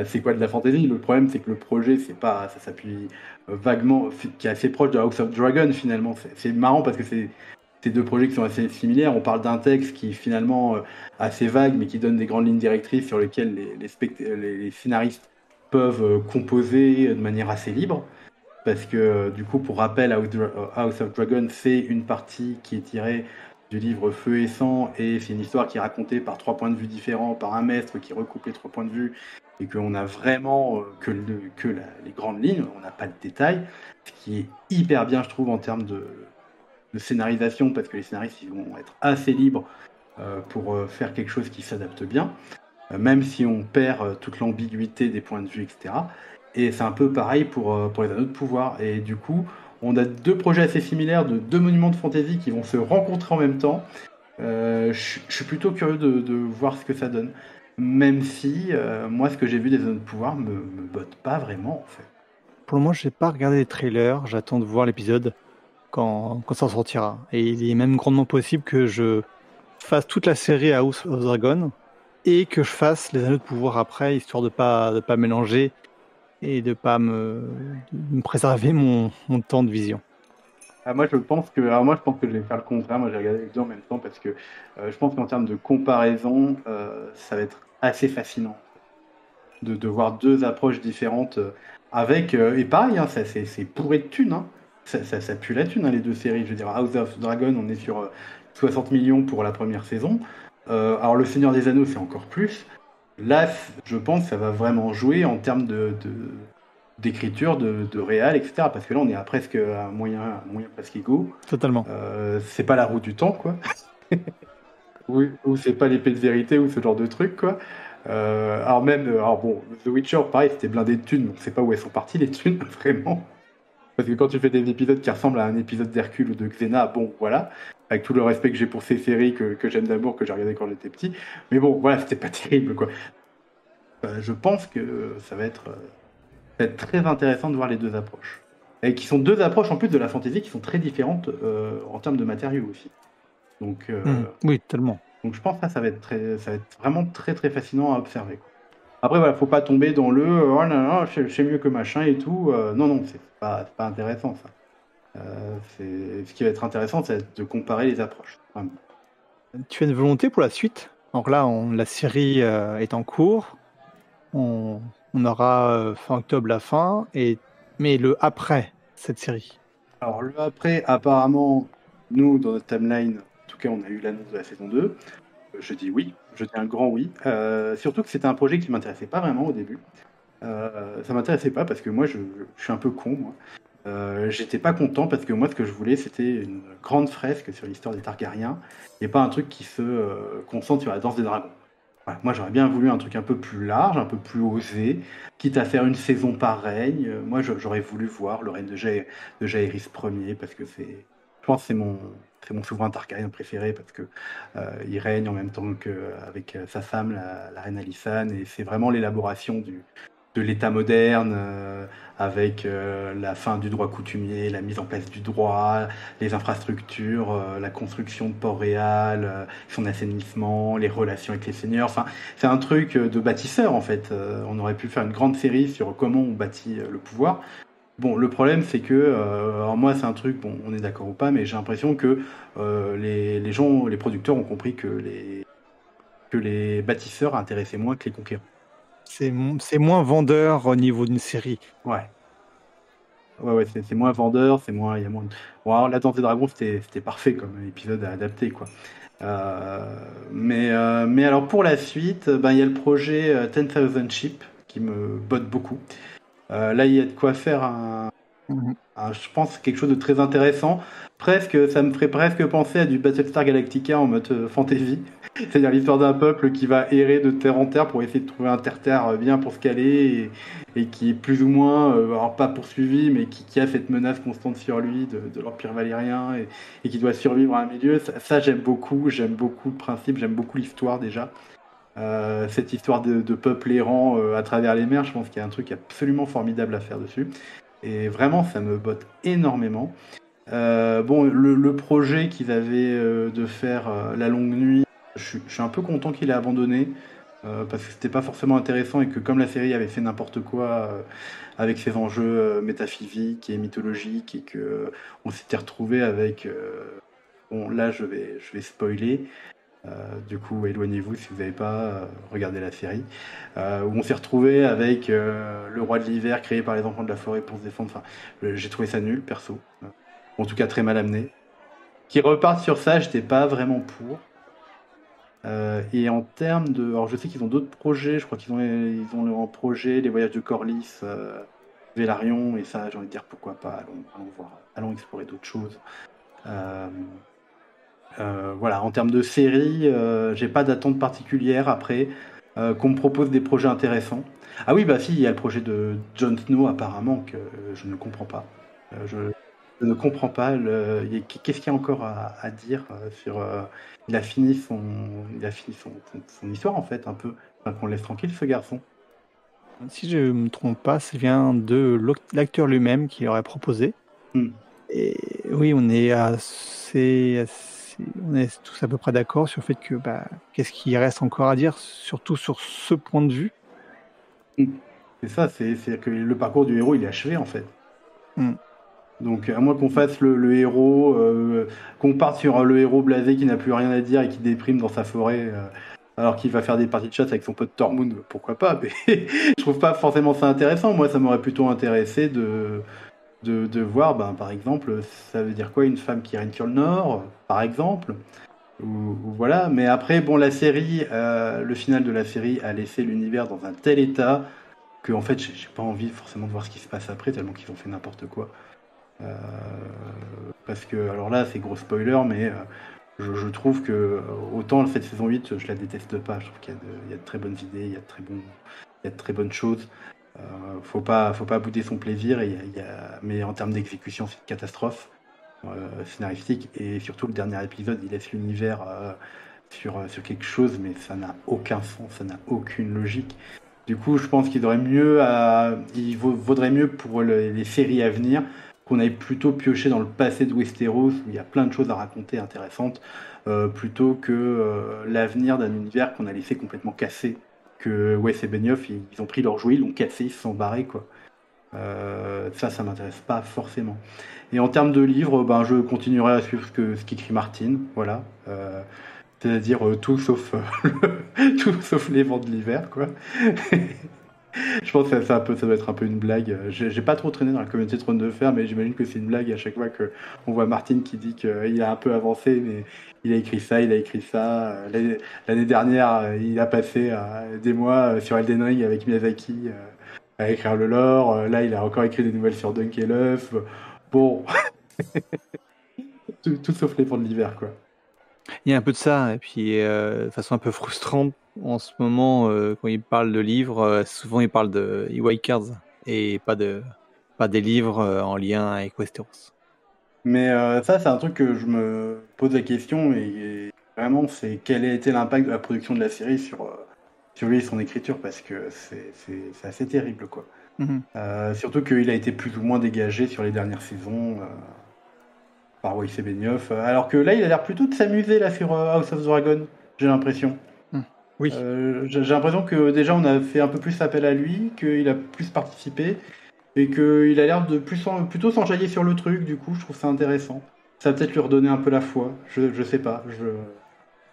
c'est quoi de la fantasy. Le problème, c'est que le projet, c'est pas, ça s'appuie vaguement, qui est assez proche de House of Dragon finalement. C'est marrant parce que c'est deux projets qui sont assez similaires. On parle d'un texte qui est finalement assez vague, mais qui donne des grandes lignes directrices sur lesquelles les scénaristes peuvent composer de manière assez libre. Parce que du coup, pour rappel, House of Dragon, c'est une partie qui est tirée du livre Feu et Sang, et c'est une histoire qui est racontée par 3 points de vue différents, par un maître qui recoupe les 3 points de vue, et qu'on a vraiment les grandes lignes, on n'a pas de détails, ce qui est hyper bien, je trouve, en termes de scénarisation, parce que les scénaristes, ils vont être assez libres pour faire quelque chose qui s'adapte bien, même si on perd toute l'ambiguïté des points de vue, etc. Et c'est un peu pareil pour les Anneaux de Pouvoir. Et du coup, on a 2 projets assez similaires de 2 monuments de fantasy qui vont se rencontrer en même temps. Je suis plutôt curieux de voir ce que ça donne. Même si, moi, ce que j'ai vu des Anneaux de Pouvoir me botte pas vraiment, en fait. Pour le moment, je n'ai pas regardé les trailers. J'attends de voir l'épisode quand ça sortira. Et il est même grandement possible que je fasse toute la série House of Dragon et que je fasse les Anneaux de pouvoir après, histoire de pas mélanger et de me préserver mon temps de vision. Moi, je pense que je vais faire le contraire. Moi, j'ai regardé les deux en même temps parce que je pense qu'en termes de comparaison, ça va être assez fascinant de voir deux approches différentes avec. Et pareil, hein, c'est bourré de thunes. Hein. Ça pue la thune, hein, les deux séries. Je veux dire, House of Dragon, on est sur 60 millions pour la première saison. Alors, Le Seigneur des Anneaux, c'est encore plus. Là, je pense que ça va vraiment jouer en termes d'écriture, de réal, etc. Parce que là, on est presque à moyen presque égaux. Totalement. C'est pas la roue du temps, quoi. Ou c'est pas l'épée de vérité ou ce genre de truc, quoi. Alors bon, The Witcher, pareil, c'était blindé de thunes, donc c'est pas où elles sont parties les thunes, vraiment. Parce que quand tu fais des épisodes qui ressemblent à un épisode d'Hercule ou de Xena, bon, voilà, avec tout le respect que j'ai pour ces séries que j'aime d'amour, que j'ai regardé quand j'étais petit, mais bon, voilà, c'était pas terrible, quoi. Je pense que ça va être très intéressant de voir les deux approches. Et qui sont deux approches en plus de la fantasy qui sont très différentes en termes de matériaux aussi. Donc, Oui, tellement. donc je pense que ça va être vraiment très très fascinant à observer, quoi. Après, voilà, faut pas tomber dans le oh là là, je sais mieux que machin et tout. Non, c'est pas intéressant ça. Ce qui va être intéressant, c'est de comparer les approches. Vraiment. Tu as une volonté pour la suite? Donc là, la série est en cours. On aura fin octobre la fin, mais le après cette série. Alors, le après, apparemment, nous, dans notre timeline, en tout cas, on a eu l'annonce de la saison 2. Je dis oui, je dis un grand oui. Surtout que c'était un projet qui m'intéressait pas vraiment au début. Ça m'intéressait pas parce que moi, je suis un peu con, moi. J'étais pas content parce que moi, ce que je voulais, c'était une grande fresque sur l'histoire des Targaryens et pas un truc qui se concentre sur la danse des dragons. Voilà, moi, j'aurais bien voulu un truc un peu plus large, un peu plus osé, quitte à faire une saison pareille. Moi, j'aurais voulu voir le règne de Jaehaerys Ier parce que je pense que c'est mon souverain Targaryen préféré parce que il règne en même temps qu'avec sa femme, la reine Alysanne, et c'est vraiment l'élaboration de l'État moderne, avec la fin du droit coutumier, la mise en place du droit, les infrastructures, la construction de Port-Réal, son assainissement, les relations avec les seigneurs. Enfin, c'est un truc de bâtisseur en fait. On aurait pu faire une grande série sur comment on bâtit le pouvoir. Bon, le problème c'est que, alors moi c'est un truc, bon, on est d'accord ou pas, mais j'ai l'impression que les gens, les producteurs ont compris que les bâtisseurs intéressaient moins que les conquérants. C'est moins vendeur au niveau d'une série. Ouais. Ouais, c'est moins vendeur, il y a moins de... Bon, alors, La Danse des Dragons, c'était parfait comme épisode à adapter, quoi. Mais alors, pour la suite, ben, il y a le projet 10,000 Sheep qui me botte beaucoup. Là, il y a de quoi faire je pense, quelque chose de très intéressant. Ça me ferait presque penser à du Battlestar Galactica en mode fantasy. C'est-à-dire l'histoire d'un peuple qui va errer de terre en terre pour essayer de trouver un terre-terre bien pour se caler et qui est plus ou moins, alors pas poursuivi, mais qui a cette menace constante sur lui de l'Empire valyrien et qui doit survivre à un milieu. Ça, j'aime beaucoup le principe, j'aime beaucoup l'histoire déjà. Cette histoire de peuple errant à travers les mers, je pense qu'il y a un truc absolument formidable à faire dessus. Et vraiment, ça me botte énormément. Bon, le projet qu'ils avaient de faire La Longue Nuit, je suis un peu content qu'il ait abandonné parce que c'était pas forcément intéressant et que comme la série avait fait n'importe quoi avec ses enjeux métaphysiques et mythologiques et que on s'était retrouvé avec bon là je vais spoiler. Du coup, éloignez-vous si vous n'avez pas regardé la série. Où on s'est retrouvé avec le roi de l'hiver créé par les enfants de la forêt pour se défendre. Enfin, j'ai trouvé ça nul, perso. En tout cas, très mal amené. Qui repartent sur ça, j'étais pas vraiment pour. Et en termes de... Alors, je sais qu'ils ont d'autres projets. Je crois qu'ils ont leur projet, les voyages de Corlys, Velaryon. Et ça, j'ai envie de dire, pourquoi pas. Allons voir. Allons explorer d'autres choses. Voilà, en termes de série, j'ai pas d'attente particulière après. Qu'on me propose des projets intéressants. Ah oui, bah si, il y a le projet de Jon Snow apparemment que je ne comprends pas. Je ne comprends pas. Qu'est-ce qu'il y a encore à dire sur. Il a fini son histoire en fait, un peu. Enfin, qu'on laisse tranquille ce garçon. Si je me trompe pas, ça vient de l'acteur lui-même qui l'aurait proposé. Et oui, on est assez on est tous à peu près d'accord sur le fait que qu'est-ce qu'il reste encore à dire, surtout sur ce point de vue. C'est ça, c'est que le parcours du héros, il est achevé en fait. Mm. Donc à moins qu'on fasse le héros, qu'on parte sur le héros blasé qui n'a plus rien à dire et qui déprime dans sa forêt, alors qu'il va faire des parties de chasse avec son pote Tormund, pourquoi pas, mais je trouve pas forcément ça intéressant. Moi, ça m'aurait plutôt intéressé de voir, par exemple, ça veut dire quoi une femme qui règne sur le Nord, par exemple, ou voilà. Mais après, bon, la série, le final de la série a laissé l'univers dans un tel état que en fait, j'ai pas envie forcément de voir ce qui se passe après, tellement qu'ils ont fait n'importe quoi. Parce que, alors là, c'est gros spoiler, mais je trouve que autant cette saison 8, je la déteste pas. Je trouve qu'il y a de très bonnes idées, il y a de très bonnes choses. Faut pas bouder son plaisir, mais en termes d'exécution, c'est une catastrophe scénaristique. Et surtout, le dernier épisode, il laisse l'univers sur quelque chose, mais ça n'a aucun sens, ça n'a aucune logique. Du coup, je pense qu'il vaudrait mieux pour les séries à venir qu'on aille plutôt piocher dans le passé de Westeros, où il y a plein de choses à raconter intéressantes, plutôt que l'avenir d'un univers qu'on a laissé complètement cassé. Que Wes et Benioff, ils ont pris leur jouet, ils l'ont cassé, ils se sont barrés, quoi. Ça m'intéresse pas forcément. Et en termes de livres, je continuerai à suivre ce qu'écrit Martin, voilà. C'est-à-dire tout sauf tout sauf les vents de l'hiver, quoi. Je pense que ça doit être un peu une blague. J'ai pas trop traîné dans la communauté Trône de Fer, mais j'imagine que c'est une blague à chaque fois qu'on voit Martin qui dit qu'il a un peu avancé, mais il a écrit ça, il a écrit ça. L'année dernière, il a passé des mois sur Elden Ring avec Miyazaki à écrire le lore. Là, il a encore écrit des nouvelles sur Dunk et l'œuf. Bon, tout sauf les vents de l'hiver, quoi. Il y a un peu de ça, et puis de façon un peu frustrante en ce moment, quand il parle de livres, souvent il parle de e-Wikers et pas des livres en lien avec Westeros. Mais ça, c'est un truc que je me pose la question, et vraiment, c'est quel a été l'impact de la production de la série sur lui et son écriture, parce que c'est assez terrible, quoi. Surtout qu'il a été plus ou moins dégagé sur les dernières saisons par Wes Benioff, alors que là, il a l'air plutôt de s'amuser là sur House of the Dragon, j'ai l'impression. Oui. J'ai l'impression que déjà on a fait un peu plus appel à lui, qu'il a plus participé, et qu'il a l'air de plutôt s'enjailler sur le truc. Du coup, je trouve ça intéressant. Ça va peut-être lui redonner un peu la foi, je sais pas.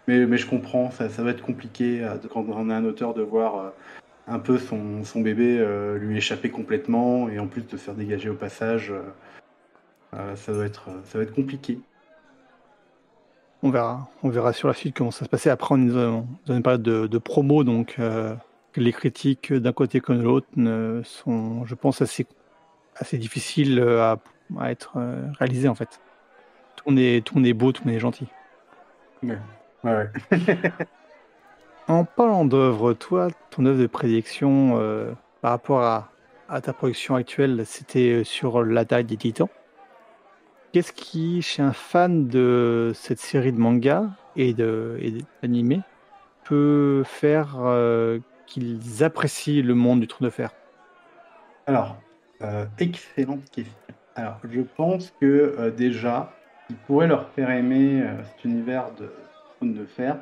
Mais je comprends, ça va être compliqué quand on est un auteur de voir un peu son bébé lui échapper complètement, et en plus de se faire dégager au passage. Ça va être compliqué. On verra sur la suite comment ça se passait. Après, on est dans une période de promo, donc les critiques d'un côté comme de l'autre sont, je pense, assez difficiles à être réalisées en fait. Tout le monde est beau, tout le monde est gentil. Ouais. En parlant d'œuvre, toi, ton œuvre de prédilection par rapport à ta production actuelle, c'était sur l'attaque des Titans. Qu'est-ce qui, chez un fan de cette série de mangas et d'animés, peut faire qu'ils apprécient le monde du Trône de Fer? Alors, excellente question. Alors, je pense que déjà, il pourrait leur faire aimer cet univers de Trône de Fer,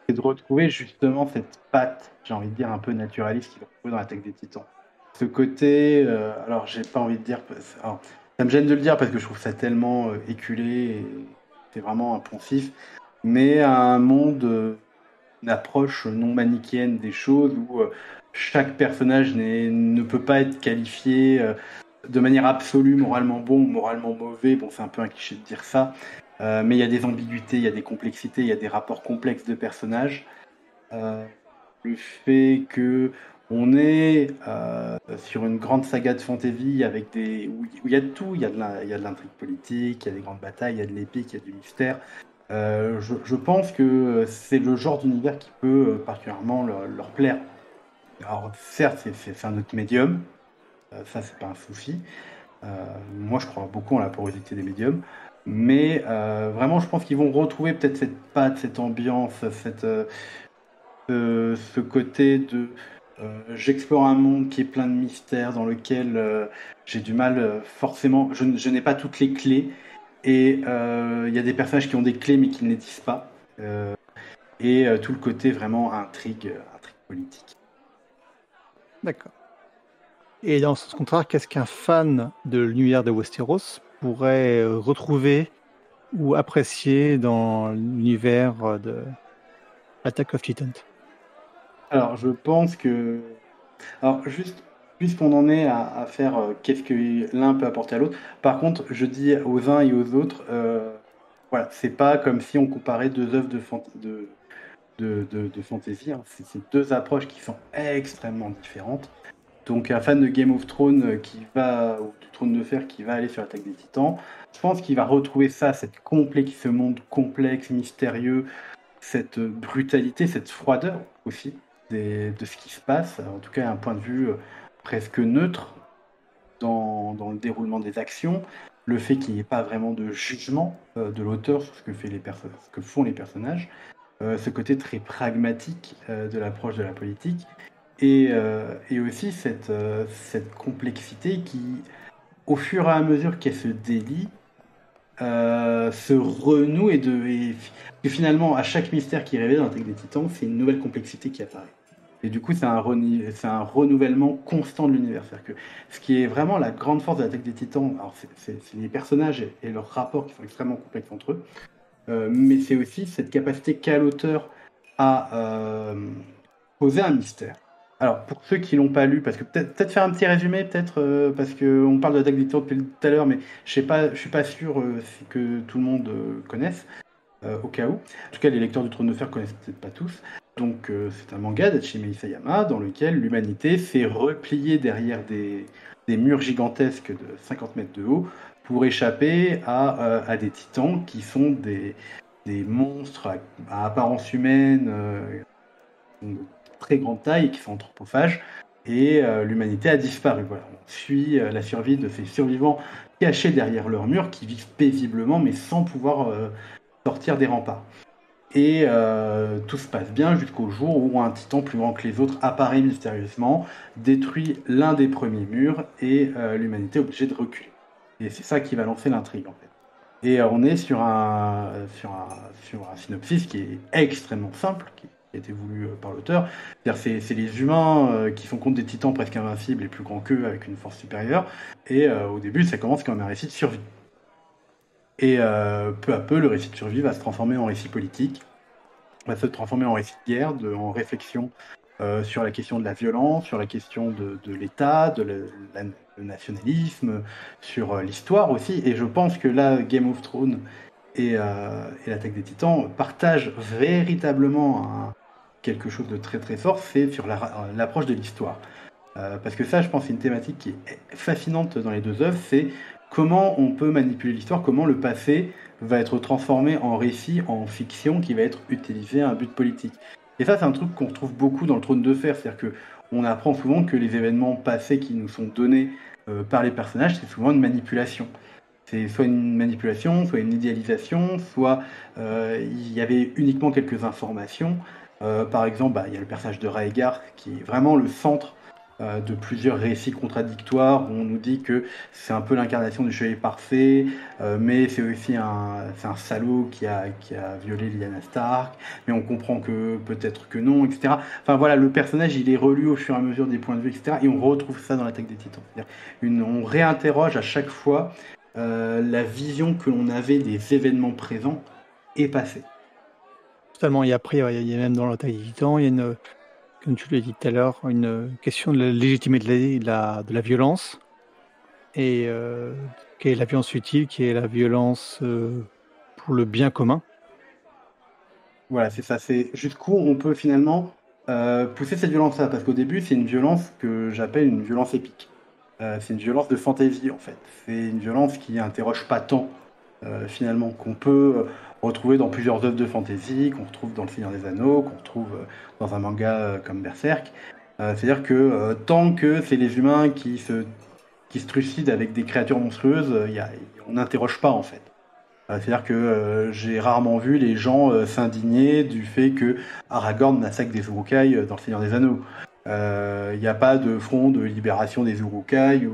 c'est de retrouver justement cette patte, j'ai envie de dire, un peu naturaliste qu'ils retrouvent dans l'Attaque des Titans. Ce côté, alors j'ai pas envie de dire, alors, ça me gêne de le dire parce que je trouve ça tellement éculé et c'est vraiment impensif, mais un monde, une approche non manichéenne des choses où chaque personnage ne peut pas être qualifié de manière absolue, moralement bon ou moralement mauvais. Bon, c'est un peu un cliché de dire ça, mais il y a des ambiguïtés, il y a des complexités, il y a des rapports complexes de personnages. Le fait que on est sur une grande saga de fantasy avec où il y a de tout, il y a de l'intrigue politique, il y a des grandes batailles, il y a de l'épique, il y a du mystère. Je pense que c'est le genre d'univers qui peut particulièrement leur plaire. Alors certes, c'est un autre médium, ça c'est pas un souci. Moi je crois beaucoup en la porosité des médiums, mais vraiment je pense qu'ils vont retrouver peut-être cette patte, cette ambiance, ce côté de j'explore un monde qui est plein de mystères, dans lequel j'ai du mal forcément, je n'ai pas toutes les clés, Et il y a des personnages qui ont des clés mais qui ne les disent pas. Et tout le côté vraiment intrigue politique. D'accord. Et dans le sens contraire, qu'est-ce qu'un fan de l'univers de Westeros pourrait retrouver ou apprécier dans l'univers de Attack of Titans? Alors, je pense que... Alors, juste, puisqu'on en est à faire qu'est-ce que l'un peut apporter à l'autre, par contre, je dis aux uns et aux autres, voilà, c'est pas comme si on comparait deux œuvres de fantasy, hein. C'est deux approches qui sont extrêmement différentes. Donc un fan de Game of Thrones ou du Trône de Fer qui va aller sur l'Attaque des Titans, je pense qu'il va retrouver ça, ce monde complexe, mystérieux, cette brutalité, cette froideur aussi de ce qui se passe, en tout cas un point de vue presque neutre dans le déroulement des actions, le fait qu'il n'y ait pas vraiment de jugement de l'auteur sur ce que font les personnages, ce côté très pragmatique de l'approche de la politique, et aussi cette complexité qui, au fur et à mesure qu'elle se délie, se renoue et que finalement, à chaque mystère qui est révélé dans l'Attaque des Titans, c'est une nouvelle complexité qui apparaît. Et du coup, c'est un renouvellement constant de l'univers. C'est-à-dire que ce qui est vraiment la grande force de l'Attaque des Titans, alors c'est les personnages et leurs rapports qui sont extrêmement complexes entre eux, mais c'est aussi cette capacité qu'a l'auteur à poser un mystère. Alors, pour ceux qui l'ont pas lu, parce que peut-être faire un petit résumé, parce qu'on parle de l'Attaque des Titans depuis tout à l'heure, mais je suis pas sûr que tout le monde connaisse, au cas où. En tout cas, les lecteurs du Trône de Fer connaissent peut-être pas tous. Donc, c'est un manga d'Hachime Isayama dans lequel l'humanité s'est repliée derrière des murs gigantesques de 50 mètres de haut pour échapper à des titans qui sont des monstres à apparence humaine, de très grande taille et qui sont anthropophages. Et l'humanité a disparu. Voilà. On suit la survie de ces survivants cachés derrière leurs murs qui vivent paisiblement mais sans pouvoir sortir des remparts. Et tout se passe bien jusqu'au jour où un titan plus grand que les autres apparaît mystérieusement, détruit l'un des premiers murs et l'humanité est obligée de reculer. Et c'est ça qui va lancer l'intrigue en fait. Et on est sur un synopsis qui est extrêmement simple, qui a été voulu par l'auteur. C'est-à-dire c'est les humains qui sont contre des titans presque invincibles et plus grands qu'eux avec une force supérieure. Et au début, ça commence comme un récit de survie. Et peu à peu, le récit de survie va se transformer en récit politique, va se transformer en récit de guerre, en réflexion sur la question de la violence, sur la question de l'État, le nationalisme, sur l'histoire aussi. Et je pense que là, Game of Thrones et l'Attaque des Titans partagent véritablement quelque chose de très très fort, c'est sur l'approche de l'histoire. Parce que ça, je pense, c'est une thématique qui est fascinante dans les deux œuvres, c'est comment on peut manipuler l'histoire, comment le passé va être transformé en récit, en fiction, qui va être utilisé à un but politique. Et ça, c'est un truc qu'on retrouve beaucoup dans le Trône de Fer, c'est-à-dire qu'on apprend souvent que les événements passés qui nous sont donnés par les personnages, c'est souvent une manipulation. C'est soit une manipulation, soit une idéalisation, soit il y avait uniquement quelques informations. Par exemple, il y a le personnage de Rhaegar qui est vraiment le centre de plusieurs récits contradictoires où on nous dit que c'est un peu l'incarnation du chevalier parfait, mais c'est aussi un salaud qui a violé Lyanna Stark, mais on comprend que peut-être que non, etc. Enfin voilà, le personnage il est relu au fur et à mesure des points de vue, etc. Et on retrouve ça dans l'Attaque des Titans. On réinterroge à chaque fois la vision que l'on avait des événements présents et passés. Totalement. Et après, il y a même dans l'Attaque des Titans, il y a une, comme tu l'as dit tout à l'heure, une question de la légitimité de la violence. Et quelle est la violence utile, qui est la violence pour le bien commun. Voilà, c'est ça. C'est jusqu'où on peut finalement pousser cette violence-là. Parce qu'au début, c'est une violence que j'appelle une violence épique. C'est une violence de fantaisie, en fait. C'est une violence qui interroge pas tant, finalement, qu'on peut retrouver dans plusieurs œuvres de fantaisie, qu'on retrouve dans Le Seigneur des Anneaux, qu'on retrouve dans un manga comme Berserk. C'est-à-dire que tant que c'est les humains qui se trucident avec des créatures monstrueuses, on n'interroge pas, en fait. C'est-à-dire que j'ai rarement vu les gens s'indigner du fait que Aragorn massacre des Uruk-hai dans Le Seigneur des Anneaux. Il n'y a pas de front de libération des Uruk-hai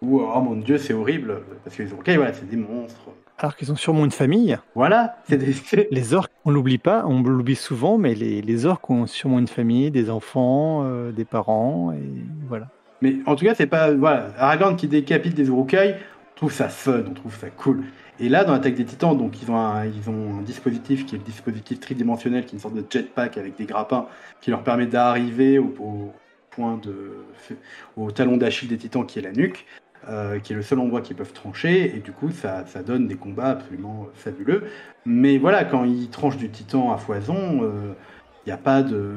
Ou oh mon dieu, c'est horrible, parce que les Uruk-hai, voilà, c'est des monstres. Alors qu'ils ont sûrement une famille. Voilà, c'est des. Les orques, on l'oublie pas, on l'oublie souvent, mais les orques ont sûrement une famille, des enfants, des parents, et voilà. Mais en tout cas, c'est pas. Voilà, Aragorn qui décapite des Uruk-hai, on trouve ça fun, on trouve ça cool. Et là, dans l'Attaque des Titans, donc ils ont un dispositif qui est le dispositif tridimensionnel, qui est une sorte de jetpack avec des grappins, qui leur permet d'arriver au point au talon d'Achille des Titans, qui est la nuque, qui est le seul endroit qu'ils peuvent trancher, et du coup, ça donne des combats absolument fabuleux. Mais voilà, quand ils tranchent du Titan à foison, il n'y a pas de.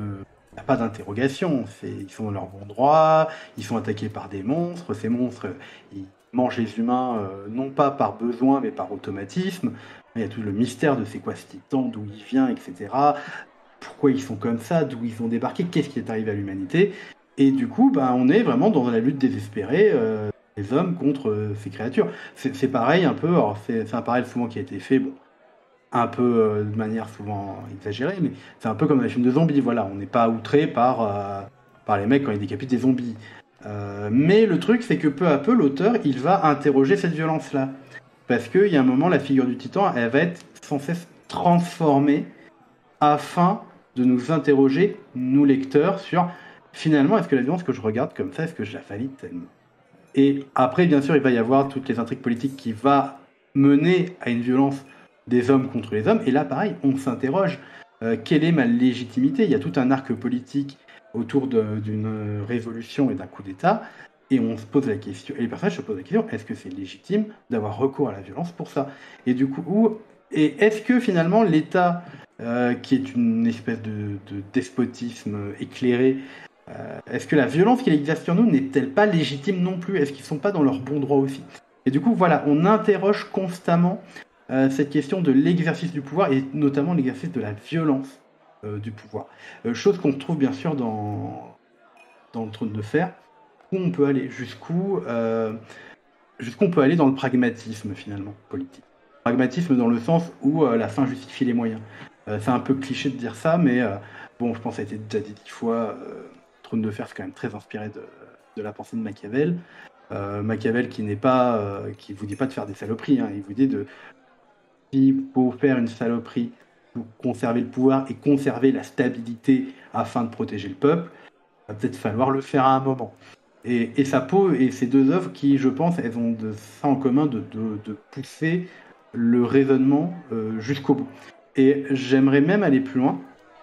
Il n'y a pas d'interrogation, ils sont dans leur bon droit, ils sont attaqués par des monstres, ces monstres, ils mangent les humains, non pas par besoin, mais par automatisme. Il y a tout le mystère de c'est quoi ce titan, d'où il vient, etc. Pourquoi ils sont comme ça, d'où ils ont débarqué, qu'est-ce qui est arrivé à l'humanité. Et du coup, on est vraiment dans la lutte désespérée des hommes contre ces créatures. C'est pareil un peu, alors c'est un parallèle souvent qui a été fait, bon, un peu de manière souvent exagérée, mais c'est un peu comme un film de zombies, voilà, on n'est pas outré par les mecs quand ils décapitent des zombies. Mais le truc, c'est que peu à peu, l'auteur, il va interroger cette violence-là. Parce qu'il y a un moment, la figure du titan, elle va être sans cesse transformée afin de nous interroger, nous lecteurs, sur finalement, est-ce que la violence que je regarde comme ça, est-ce que je la valide tellement? Et après, bien sûr, il va y avoir toutes les intrigues politiques qui vont mener à une violence des hommes contre les hommes. Et là, pareil, on s'interroge. Quelle est ma légitimité? Il y a tout un arc politique autour d'une révolution et d'un coup d'État. Et on se pose la question, et les personnages se posent la question, est-ce que c'est légitime d'avoir recours à la violence pour ça? Et du coup, est-ce que finalement l'État, qui est une espèce de despotisme éclairé, est-ce que la violence qu'il exerce sur nous n'est-elle pas légitime non plus? Est-ce qu'ils ne sont pas dans leur bon droit aussi? Et du coup, voilà, on interroge constamment cette question de l'exercice du pouvoir et notamment l'exercice de la violence du pouvoir. Chose qu'on trouve bien sûr dans le Trône de Fer, où on peut aller, jusqu'où on peut aller dans le pragmatisme finalement politique. Pragmatisme dans le sens où la fin justifie les moyens. C'est un peu cliché de dire ça, mais bon, je pense que ça a été déjà dit 10 fois. Trône de Fer, c'est quand même très inspiré de la pensée de Machiavel. Machiavel qui vous dit pas de faire des saloperies, hein, il vous dit s'il faut faire une saloperie pour conserver le pouvoir et conserver la stabilité afin de protéger le peuple, il va peut-être falloir le faire à un moment. Et ces deux œuvres qui, je pense, elles ont ça en commun de pousser le raisonnement jusqu'au bout. Et j'aimerais même aller plus loin.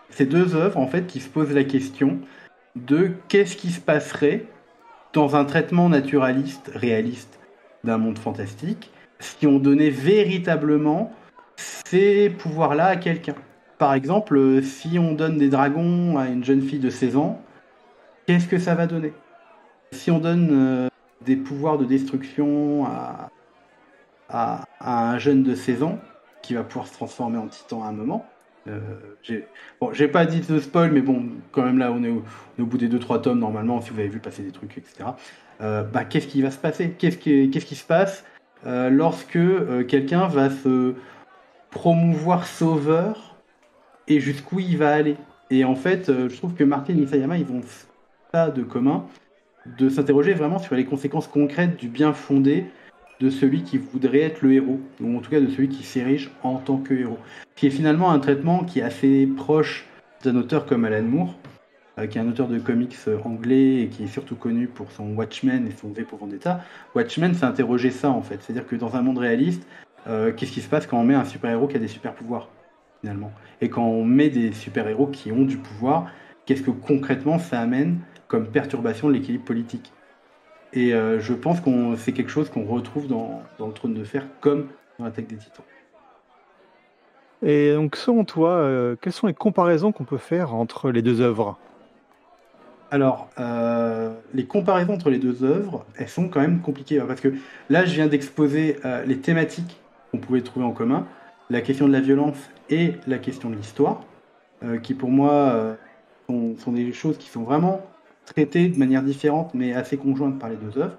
Ces deux œuvres, en fait, qui se posent la question de qu'est-ce qui se passerait dans un traitement naturaliste, réaliste d'un monde fantastique, si on donnait véritablement ces pouvoirs-là à quelqu'un. Par exemple, si on donne des dragons à une jeune fille de 16 ans, qu'est-ce que ça va donner? Si on donne des pouvoirs de destruction à un jeune de 16 ans, qui va pouvoir se transformer en titan à un moment, j'ai pas dit de spoil, mais bon, quand même là, on est au bout des 2-3 tomes, normalement, si vous avez vu passer des trucs, etc. Qu'est-ce qui va se passer? Qu'est-ce qui se passe lorsque quelqu'un va se promouvoir sauveur et jusqu'où il va aller? Et en fait, je trouve que Martin et Isayama, ils ont ça de commun, de s'interroger vraiment sur les conséquences concrètes du bien fondé de celui qui voudrait être le héros, ou en tout cas de celui qui s'érige en tant que héros. Qui est finalement un traitement qui est assez proche d'un auteur comme Alan Moore, qui est un auteur de comics anglais et qui est surtout connu pour son Watchmen et son V pour Vendetta. Watchmen, c'est interroger ça en fait, c'est-à-dire que dans un monde réaliste, qu'est-ce qui se passe quand on met un super-héros qui a des super-pouvoirs, finalement? Et quand on met des super-héros qui ont du pouvoir, qu'est-ce que concrètement ça amène comme perturbation de l'équilibre politique? Et je pense que c'est quelque chose qu'on retrouve dans le Trône de Fer comme dans l'Attaque des Titans. Et donc, selon toi, quelles sont les comparaisons qu'on peut faire entre les deux œuvres? Alors, les comparaisons entre les deux œuvres, elles sont quand même compliquées, parce que là, je viens d'exposer les thématiques qu'on pouvait trouver en commun, la question de la violence et la question de l'histoire, qui pour moi sont des choses qui sont vraiment traitées de manière différente, mais assez conjointes par les deux œuvres.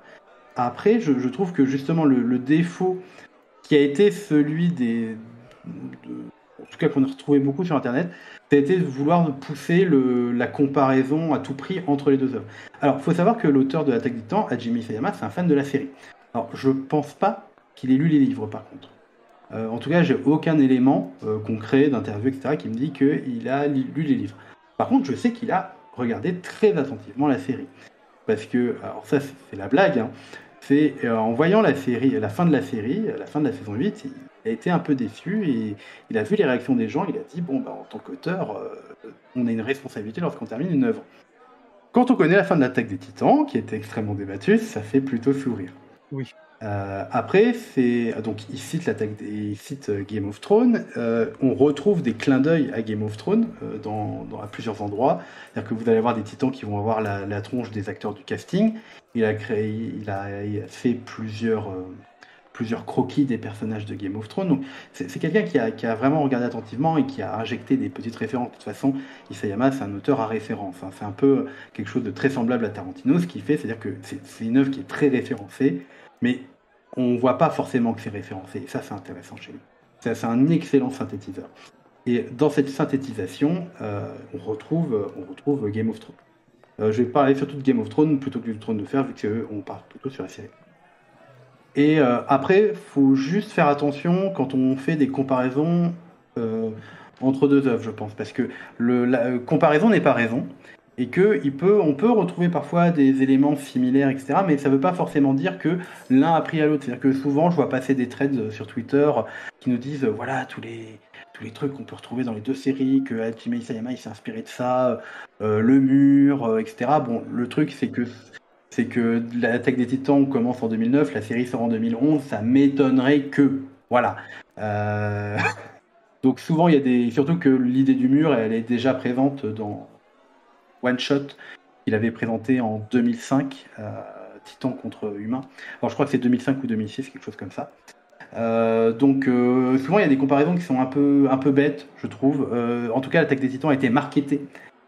Après, je trouve que justement le défaut qui a été celui en tout cas qu'on a retrouvé beaucoup sur Internet, ça a été de vouloir pousser la comparaison à tout prix entre les deux œuvres. Alors, il faut savoir que l'auteur de l'Attaque des Titans, Hajime Isayama, c'est un fan de la série. Alors, je pense pas qu'il ait lu les livres, par contre. En tout cas, j'ai aucun élément concret d'interview, etc., qui me dit qu'il a lu les livres. Par contre, je sais qu'il a regardé très attentivement la série. Parce que, alors ça, c'est la blague, hein. C'est en voyant la série, la fin de la série, la fin de la saison 8, il a été un peu déçu et il a vu les réactions des gens. Il a dit bon, bah, en tant qu'auteur, on a une responsabilité lorsqu'on termine une œuvre. Quand on connaît la fin de l'Attaque des Titans, qui était extrêmement débattue, ça fait plutôt sourire. Oui. Après, donc il cite Game of Thrones. On retrouve des clins d'œil à Game of Thrones à plusieurs endroits. C'est-à-dire que vous allez avoir des titans qui vont avoir la tronche des acteurs du casting. Il a fait plusieurs croquis des personnages de Game of Thrones. Donc c'est quelqu'un qui a vraiment regardé attentivement et qui a injecté des petites références. De toute façon, Isayama, c'est un auteur à référence, hein. C'est un peu quelque chose de très semblable à Tarantino. Ce qu'il fait, c'est-à-dire que c'est une œuvre qui est très référencée, mais on voit pas forcément que c'est référencé. Et ça, c'est intéressant chez lui. C'est un excellent synthétiseur. Et dans cette synthétisation, on retrouve Game of Thrones. Je vais parler surtout de Game of Thrones plutôt que du Trône de Fer, vu qu'on part plutôt sur la série. Et après, il faut juste faire attention quand on fait des comparaisons entre deux œuvres, je pense, parce que la comparaison n'est pas raison, et on peut retrouver parfois des éléments similaires, etc., mais ça ne veut pas forcément dire que l'un a pris à l'autre. C'est-à-dire que souvent, je vois passer des threads sur Twitter qui nous disent, voilà, tous les trucs qu'on peut retrouver dans les deux séries, que Hajime Isayama il s'est inspiré de ça, le mur, etc. Bon, le truc, c'est que l'Attaque des Titans commence en 2009, la série sort en 2011, ça m'étonnerait que... Voilà. Donc souvent, surtout que l'idée du mur, elle est déjà présente dans One Shot qu'il avait présenté en 2005, Titan contre Humain. Alors je crois que c'est 2005 ou 2006, quelque chose comme ça. Donc souvent, il y a des comparaisons qui sont un peu bêtes, je trouve. En tout cas, l'Attaque des Titans a été marketée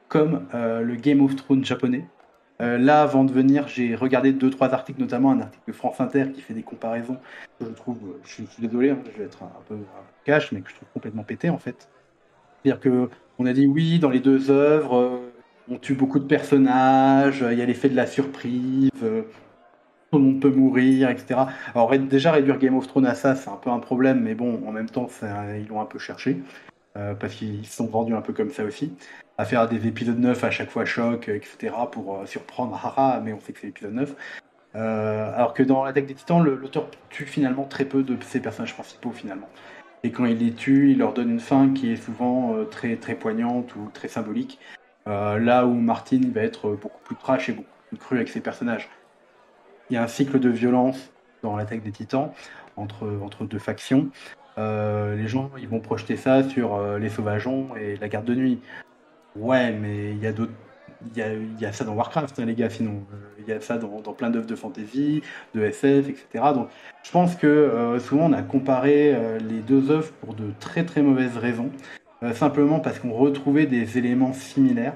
comme le Game of Thrones japonais. Là, avant de venir, j'ai regardé 2-3 articles, notamment un article de France Inter qui fait des comparaisons. Je trouve, je suis désolé, hein, je vais être un peu cash, mais que je trouve complètement pété en fait. C'est-à-dire que on a dit oui, dans les deux œuvres, on tue beaucoup de personnages, il y a l'effet de la surprise, tout le monde peut mourir, etc. Alors déjà réduire Game of Thrones à ça, c'est un peu un problème, mais bon, en même temps, ils l'ont un peu cherché. Parce qu'ils se sont vendus un peu comme ça aussi, à faire des épisodes 9 à chaque fois choc, etc., pour surprendre, haha, mais on sait que c'est l'épisode 9. Alors que dans l'Attaque des Titans, l'auteur tue finalement très peu de ses personnages principaux, finalement. Et quand il les tue, il leur donne une fin qui est souvent très, très poignante ou très symbolique, là où Martin va être beaucoup plus trash et beaucoup plus cru avec ses personnages. Il y a un cycle de violence dans l'Attaque des Titans, entre deux factions. Les gens ils vont projeter ça sur les sauvageons et la garde de nuit. Ouais, mais il y a d'autres. Il y a ça dans Warcraft, hein, les gars, sinon. Il y a ça dans plein d'œuvres de fantasy, de SF, etc. Donc, je pense que souvent on a comparé les deux œuvres pour de très très mauvaises raisons, simplement parce qu'on retrouvait des éléments similaires.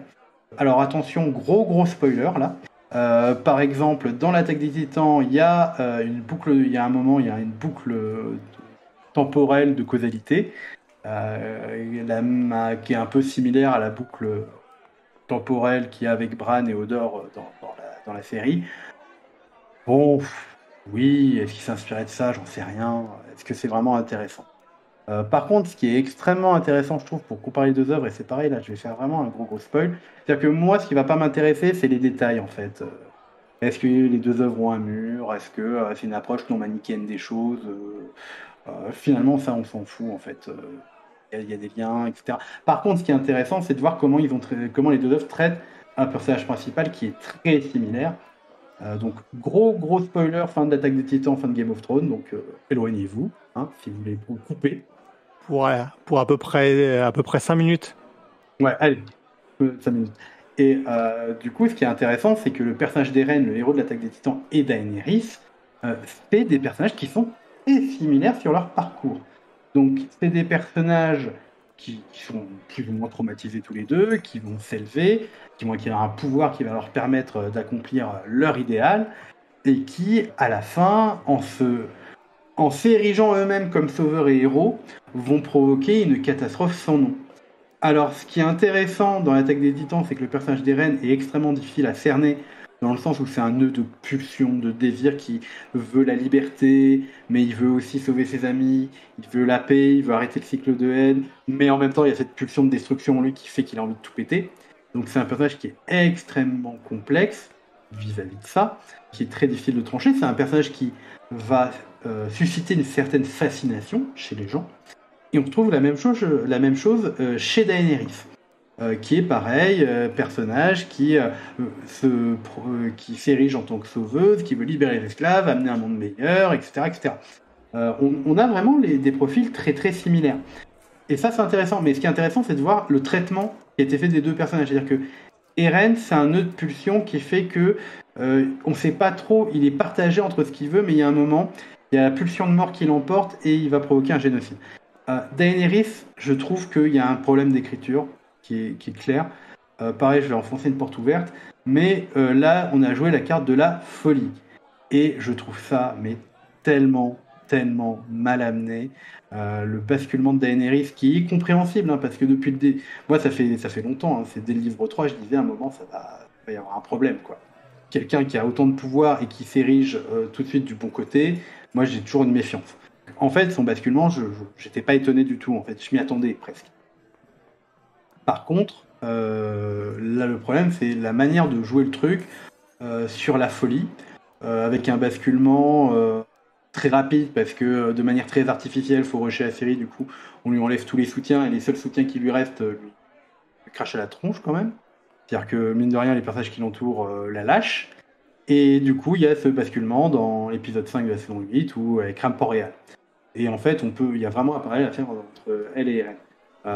Alors attention, gros spoiler là. Par exemple, dans l'Attaque des Titans, il y a une boucle, il y a un moment, il y a une boucle temporelle de causalité qui est un peu similaire à la boucle temporelle qu'il y a avec Bran et Hodor dans la série. Bon, oui, est-ce qu'il s'inspirait de ça? J'en sais rien. Est-ce que c'est vraiment intéressant? Par contre, ce qui est extrêmement intéressant, je trouve, pour comparer les deux œuvres, et c'est pareil, là, je vais faire vraiment un gros spoil, c'est-à-dire que moi, ce qui va pas m'intéresser, c'est les détails, en fait. Est-ce que les deux œuvres ont un mur? Est-ce que c'est une approche non manichéenne des choses? Finalement, ça, on s'en fout, en fait. Il y a des liens, etc. Par contre, ce qui est intéressant, c'est de voir comment les deux œuvres traitent un personnage principal qui est très similaire. Donc, gros spoiler, fin de l'Attaque des Titans, fin de Game of Thrones, donc éloignez-vous, hein, si vous voulez vous couper. Pour à peu près 5 minutes. Ouais, allez, 5 minutes. Et du coup, ce qui est intéressant, c'est que le personnage d'Eren, le héros de l'Attaque des Titans, et Daenerys, c'est des personnages qui sont très similaires sur leur parcours. Donc, c'est des personnages qui sont plus ou moins traumatisés tous les deux, qui vont s'élever, qui vont acquérir un pouvoir qui va leur permettre d'accomplir leur idéal, et qui, à la fin, en en s'érigeant eux-mêmes comme sauveurs et héros, vont provoquer une catastrophe sans nom. Alors, ce qui est intéressant dans l'Attaque des Titans, c'est que le personnage d'Eren est extrêmement difficile à cerner, dans le sens où c'est un nœud de pulsion, de désir qui veut la liberté, mais il veut aussi sauver ses amis, il veut la paix, il veut arrêter le cycle de haine, mais en même temps, il y a cette pulsion de destruction en lui qui fait qu'il a envie de tout péter. Donc c'est un personnage qui est extrêmement complexe vis-à-vis de ça, qui est très difficile de trancher. C'est un personnage qui va susciter une certaine fascination chez les gens. Et on retrouve la même chose chez Daenerys, qui est pareil, personnage qui s'érige en tant que sauveuse, qui veut libérer les esclaves, amener un monde meilleur, etc. etc. On a vraiment des profils très très similaires. Et ça c'est intéressant, mais ce qui est intéressant c'est de voir le traitement qui a été fait des deux personnages. C'est-à-dire que Eren, c'est un nœud de pulsion qui fait que on sait pas trop, il est partagé entre ce qu'il veut, mais il y a un moment, il y a la pulsion de mort qui l'emporte et il va provoquer un génocide. Daenerys, je trouve qu'il y a un problème d'écriture qui est clair. Pareil, je vais enfoncer une porte ouverte, mais là, on a joué la carte de la folie. Et je trouve ça, mais tellement, tellement mal amené. Le basculement de Daenerys, qui est compréhensible, hein, parce que depuis moi, ça fait longtemps, hein, c'est dès le livre 3, je disais à un moment, va y avoir un problème, quoi. Quelqu'un qui a autant de pouvoir et qui s'érige tout de suite du bon côté, moi, j'ai toujours une méfiance. En fait, son basculement, je n'étais pas étonné du tout. En fait, je m'y attendais presque. Par contre, là, le problème, c'est la manière de jouer le truc sur la folie, avec un basculement très rapide, parce que de manière très artificielle, il faut rusher la série. Du coup, on lui enlève tous les soutiens, et les seuls soutiens qui lui restent lui crachent à la tronche quand même. C'est-à-dire que, mine de rien, les personnages qui l'entourent la lâchent. Et du coup, il y a ce basculement dans l'épisode 5 de la saison 8, où elle crame Port-Réal. Et en fait, il y a vraiment un parallèle à faire entre elle et Eren.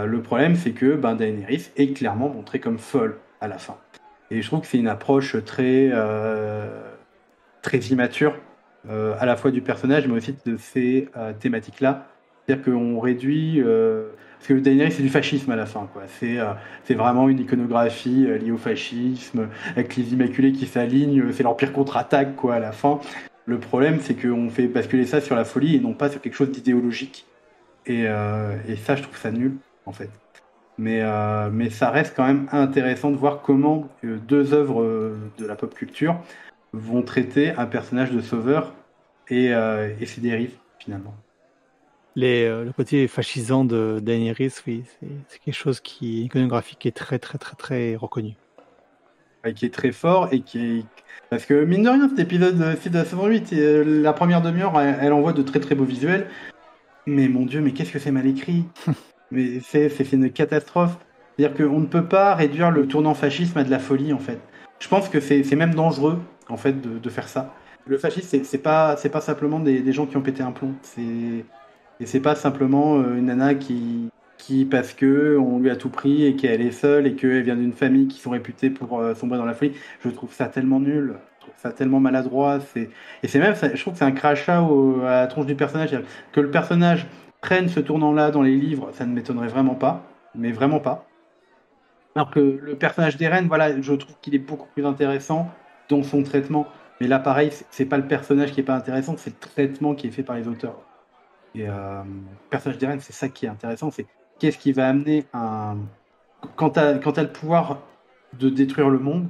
Le problème, c'est que Daenerys est clairement montrée comme folle à la fin. Et je trouve que c'est une approche très immature, à la fois du personnage, mais aussi de ces thématiques-là. C'est-à-dire qu'on réduit... parce que Daenerys, c'est du fascisme à la fin, quoi. C'est vraiment une iconographie liée au fascisme, avec les Immaculés qui s'alignent, c'est l'Empire contre-attaque, quoi, à la fin. Le problème, c'est qu'on fait basculer ça sur la folie et non pas sur quelque chose d'idéologique. Et ça, je trouve ça nul, en fait. Mais ça reste quand même intéressant de voir comment deux œuvres de la pop culture vont traiter un personnage de sauveur et ses dérives, finalement. Le côté fascisant de Daenerys, oui, c'est quelque chose qui iconographique qui est très, très, très, très reconnu. Qui est très fort et qui est... Parce que, mine de rien, cet épisode 6 de la saison 8, la première demi-heure, elle envoie de très très beaux visuels. Mais mon Dieu, mais qu'est-ce que c'est mal écrit. Mais c'est une catastrophe. C'est-à-dire qu'on ne peut pas réduire le tournant fascisme à de la folie, en fait. Je pense que c'est même dangereux, en fait, de faire ça. Le fascisme, c'est pas simplement des gens qui ont pété un plomb. Et c'est pas simplement une nana qui, parce que on lui a tout pris et qu'elle est seule et qu'elle vient d'une famille qui sont réputées pour sombrer dans la folie. Je trouve ça tellement nul. Je trouve ça tellement maladroit. Et c'est même, je trouve que c'est un crachat à la tronche du personnage. Que le personnage prenne ce tournant-là dans les livres, ça ne m'étonnerait vraiment pas. Mais vraiment pas. Alors que le personnage d'Eren, voilà, je trouve qu'il est beaucoup plus intéressant dans son traitement. Mais là, pareil, c'est pas le personnage qui est pas intéressant, c'est le traitement qui est fait par les auteurs. Et le personnage d'Eren, c'est ça qui est intéressant, c'est qu'est-ce qui va amener un... Quand tu as le pouvoir de détruire le monde,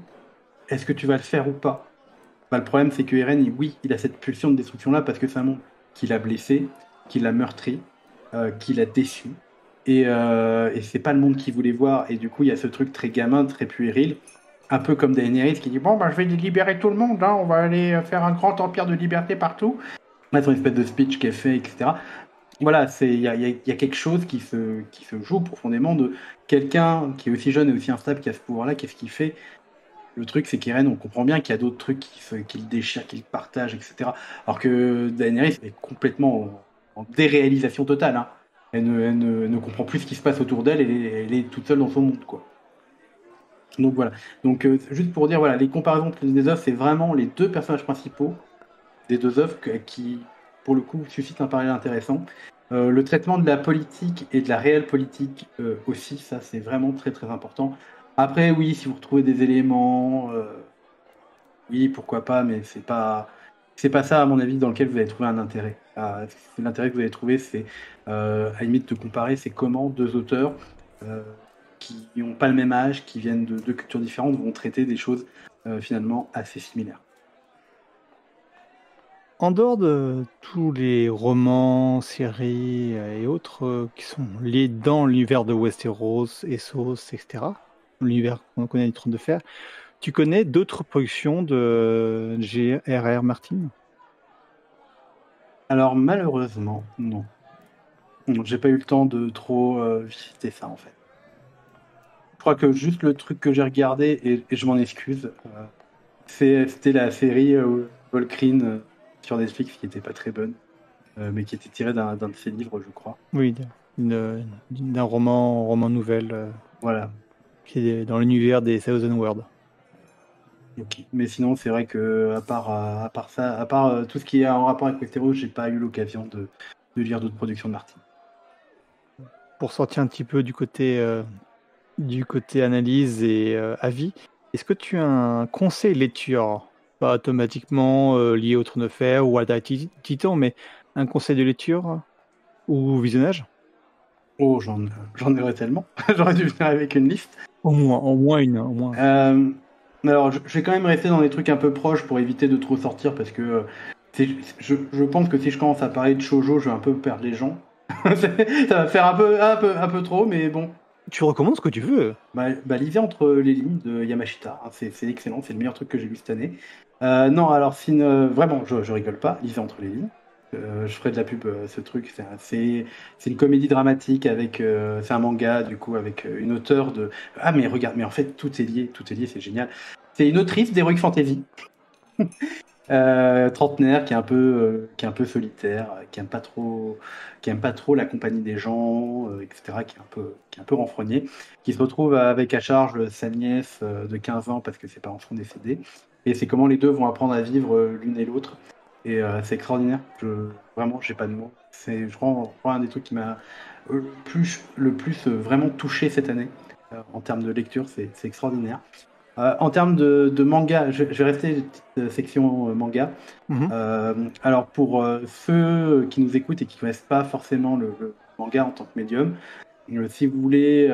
est-ce que tu vas le faire ou pas? Le problème, c'est que Eren, oui, il a cette pulsion de destruction-là parce que c'est un monde qui l'a blessé, qui l'a meurtri, qui l'a déçu. Et c'est pas le monde qu'il voulait voir. Et du coup, il y a ce truc très gamin, très puéril, un peu comme Daenerys qui dit bon, je vais libérer tout le monde, hein, on va aller faire un grand empire de liberté partout. Là, son espèce de speech qu'elle fait, etc. Voilà, il y a quelque chose qui se joue profondément de quelqu'un qui est aussi jeune et aussi instable, qui a ce pouvoir-là, qu'est-ce qu'il fait? Le truc, c'est qu'Irene, on comprend bien qu'il y a d'autres trucs qui le déchirent, qui le partagent, etc. Alors que Daenerys est complètement en déréalisation totale. Hein. Elle ne comprend plus ce qui se passe autour d'elle, elle est toute seule dans son monde, quoi. Donc voilà. Donc juste pour dire, voilà, les comparaisons des œuvres, c'est vraiment les deux personnages principaux des deux œuvres qui, pour le coup, suscitent un parallèle intéressant. Le traitement de la politique et de la réelle politique aussi, ça c'est vraiment très très important. Après, oui, si vous retrouvez des éléments, oui, pourquoi pas, mais c'est pas c'est pas ça, à mon avis, dans lequel vous allez trouver un intérêt. L'intérêt que vous allez trouver, c'est à la limite de comparer, c'est comment deux auteurs qui n'ont pas le même âge, qui viennent de deux cultures différentes, vont traiter des choses finalement assez similaires. En dehors de tous les romans, séries et autres qui sont liés dans l'univers de Westeros, Essos, etc., l'univers qu'on connaît du Trône de Fer, tu connais d'autres productions de J.R.R. Martin? Alors malheureusement, non. Non, j'ai pas eu le temps de trop visiter ça en fait. Je crois que juste le truc que j'ai regardé, et je m'en excuse, c'était la série Volcrine sur Netflix qui était pas très bonne, mais qui était tirée d'un de ses livres, je crois. Oui, d'un roman nouvelle Voilà. qui est dans l'univers des Thousand Worlds. Ok. Mais sinon, c'est vrai que à part ça, à part tout ce qui est en rapport avec Westeros, j'ai pas eu l'occasion de lire d'autres productions de Martin. Pour sortir un petit peu du côté analyse et avis, est-ce que tu as un conseil lecture, pas automatiquement lié au Trône de Fer ou à Titan, mais un conseil de lecture ou visionnage? Oh, j'en aurais tellement. J'aurais dû venir avec une liste. Au moins une. Alors, je vais quand même rester dans des trucs un peu proches pour éviter de trop sortir parce que je pense que si je commence à parler de shoujo, je vais un peu perdre les gens. Ça va faire un peu trop, mais bon. Tu recommandes ce que tu veux. Lisez Entre les lignes de Yamashita. Hein, c'est excellent, c'est le meilleur truc que j'ai lu cette année. Non, alors, vraiment, je rigole pas. Lisez Entre les lignes. Je ferai de la pub, ce truc. C'est une comédie dramatique avec. C'est un manga, du coup, avec une auteure de. Ah, mais regarde, mais en fait, tout est lié, c'est génial. C'est une autrice d'Heroic Fantasy. Trentenaire qui est un peu solitaire, qui aime pas trop la compagnie des gens, etc., qui est un peu renfrogné, qui se retrouve avec à charge sa nièce de 15 ans parce que ses parents sont décédés, et c'est comment les deux vont apprendre à vivre l'une et l'autre, et c'est extraordinaire. Vraiment, j'ai pas de mots. C'est, je crois, un des trucs qui m'a le plus vraiment touché cette année en termes de lecture. C'est extraordinaire. En termes de manga, je vais rester section manga. Alors pour ceux qui nous écoutent et qui ne connaissent pas forcément le manga en tant que médium, si vous voulez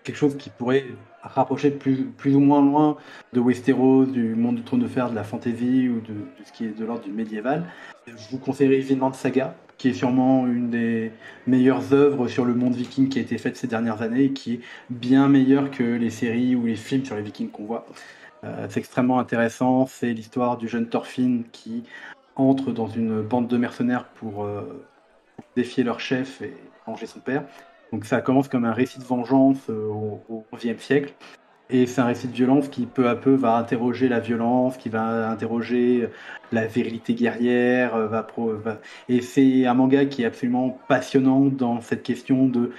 quelque chose qui pourrait rapprocher plus ou moins loin de Westeros, du monde du Trône de Fer, de la fantasy ou de ce qui est de l'ordre du médiéval, je vous conseillerais Vinland Saga, qui est sûrement une des meilleures œuvres sur le monde viking qui a été faite ces dernières années et qui est bien meilleure que les séries ou les films sur les vikings qu'on voit. C'est extrêmement intéressant, c'est l'histoire du jeune Thorfinn qui entre dans une bande de mercenaires pour défier leur chef et venger son père. Donc ça commence comme un récit de vengeance au XIe siècle, et c'est un récit de violence qui peu à peu va interroger la violence, qui va interroger la virilité guerrière, et c'est un manga qui est absolument passionnant dans cette question de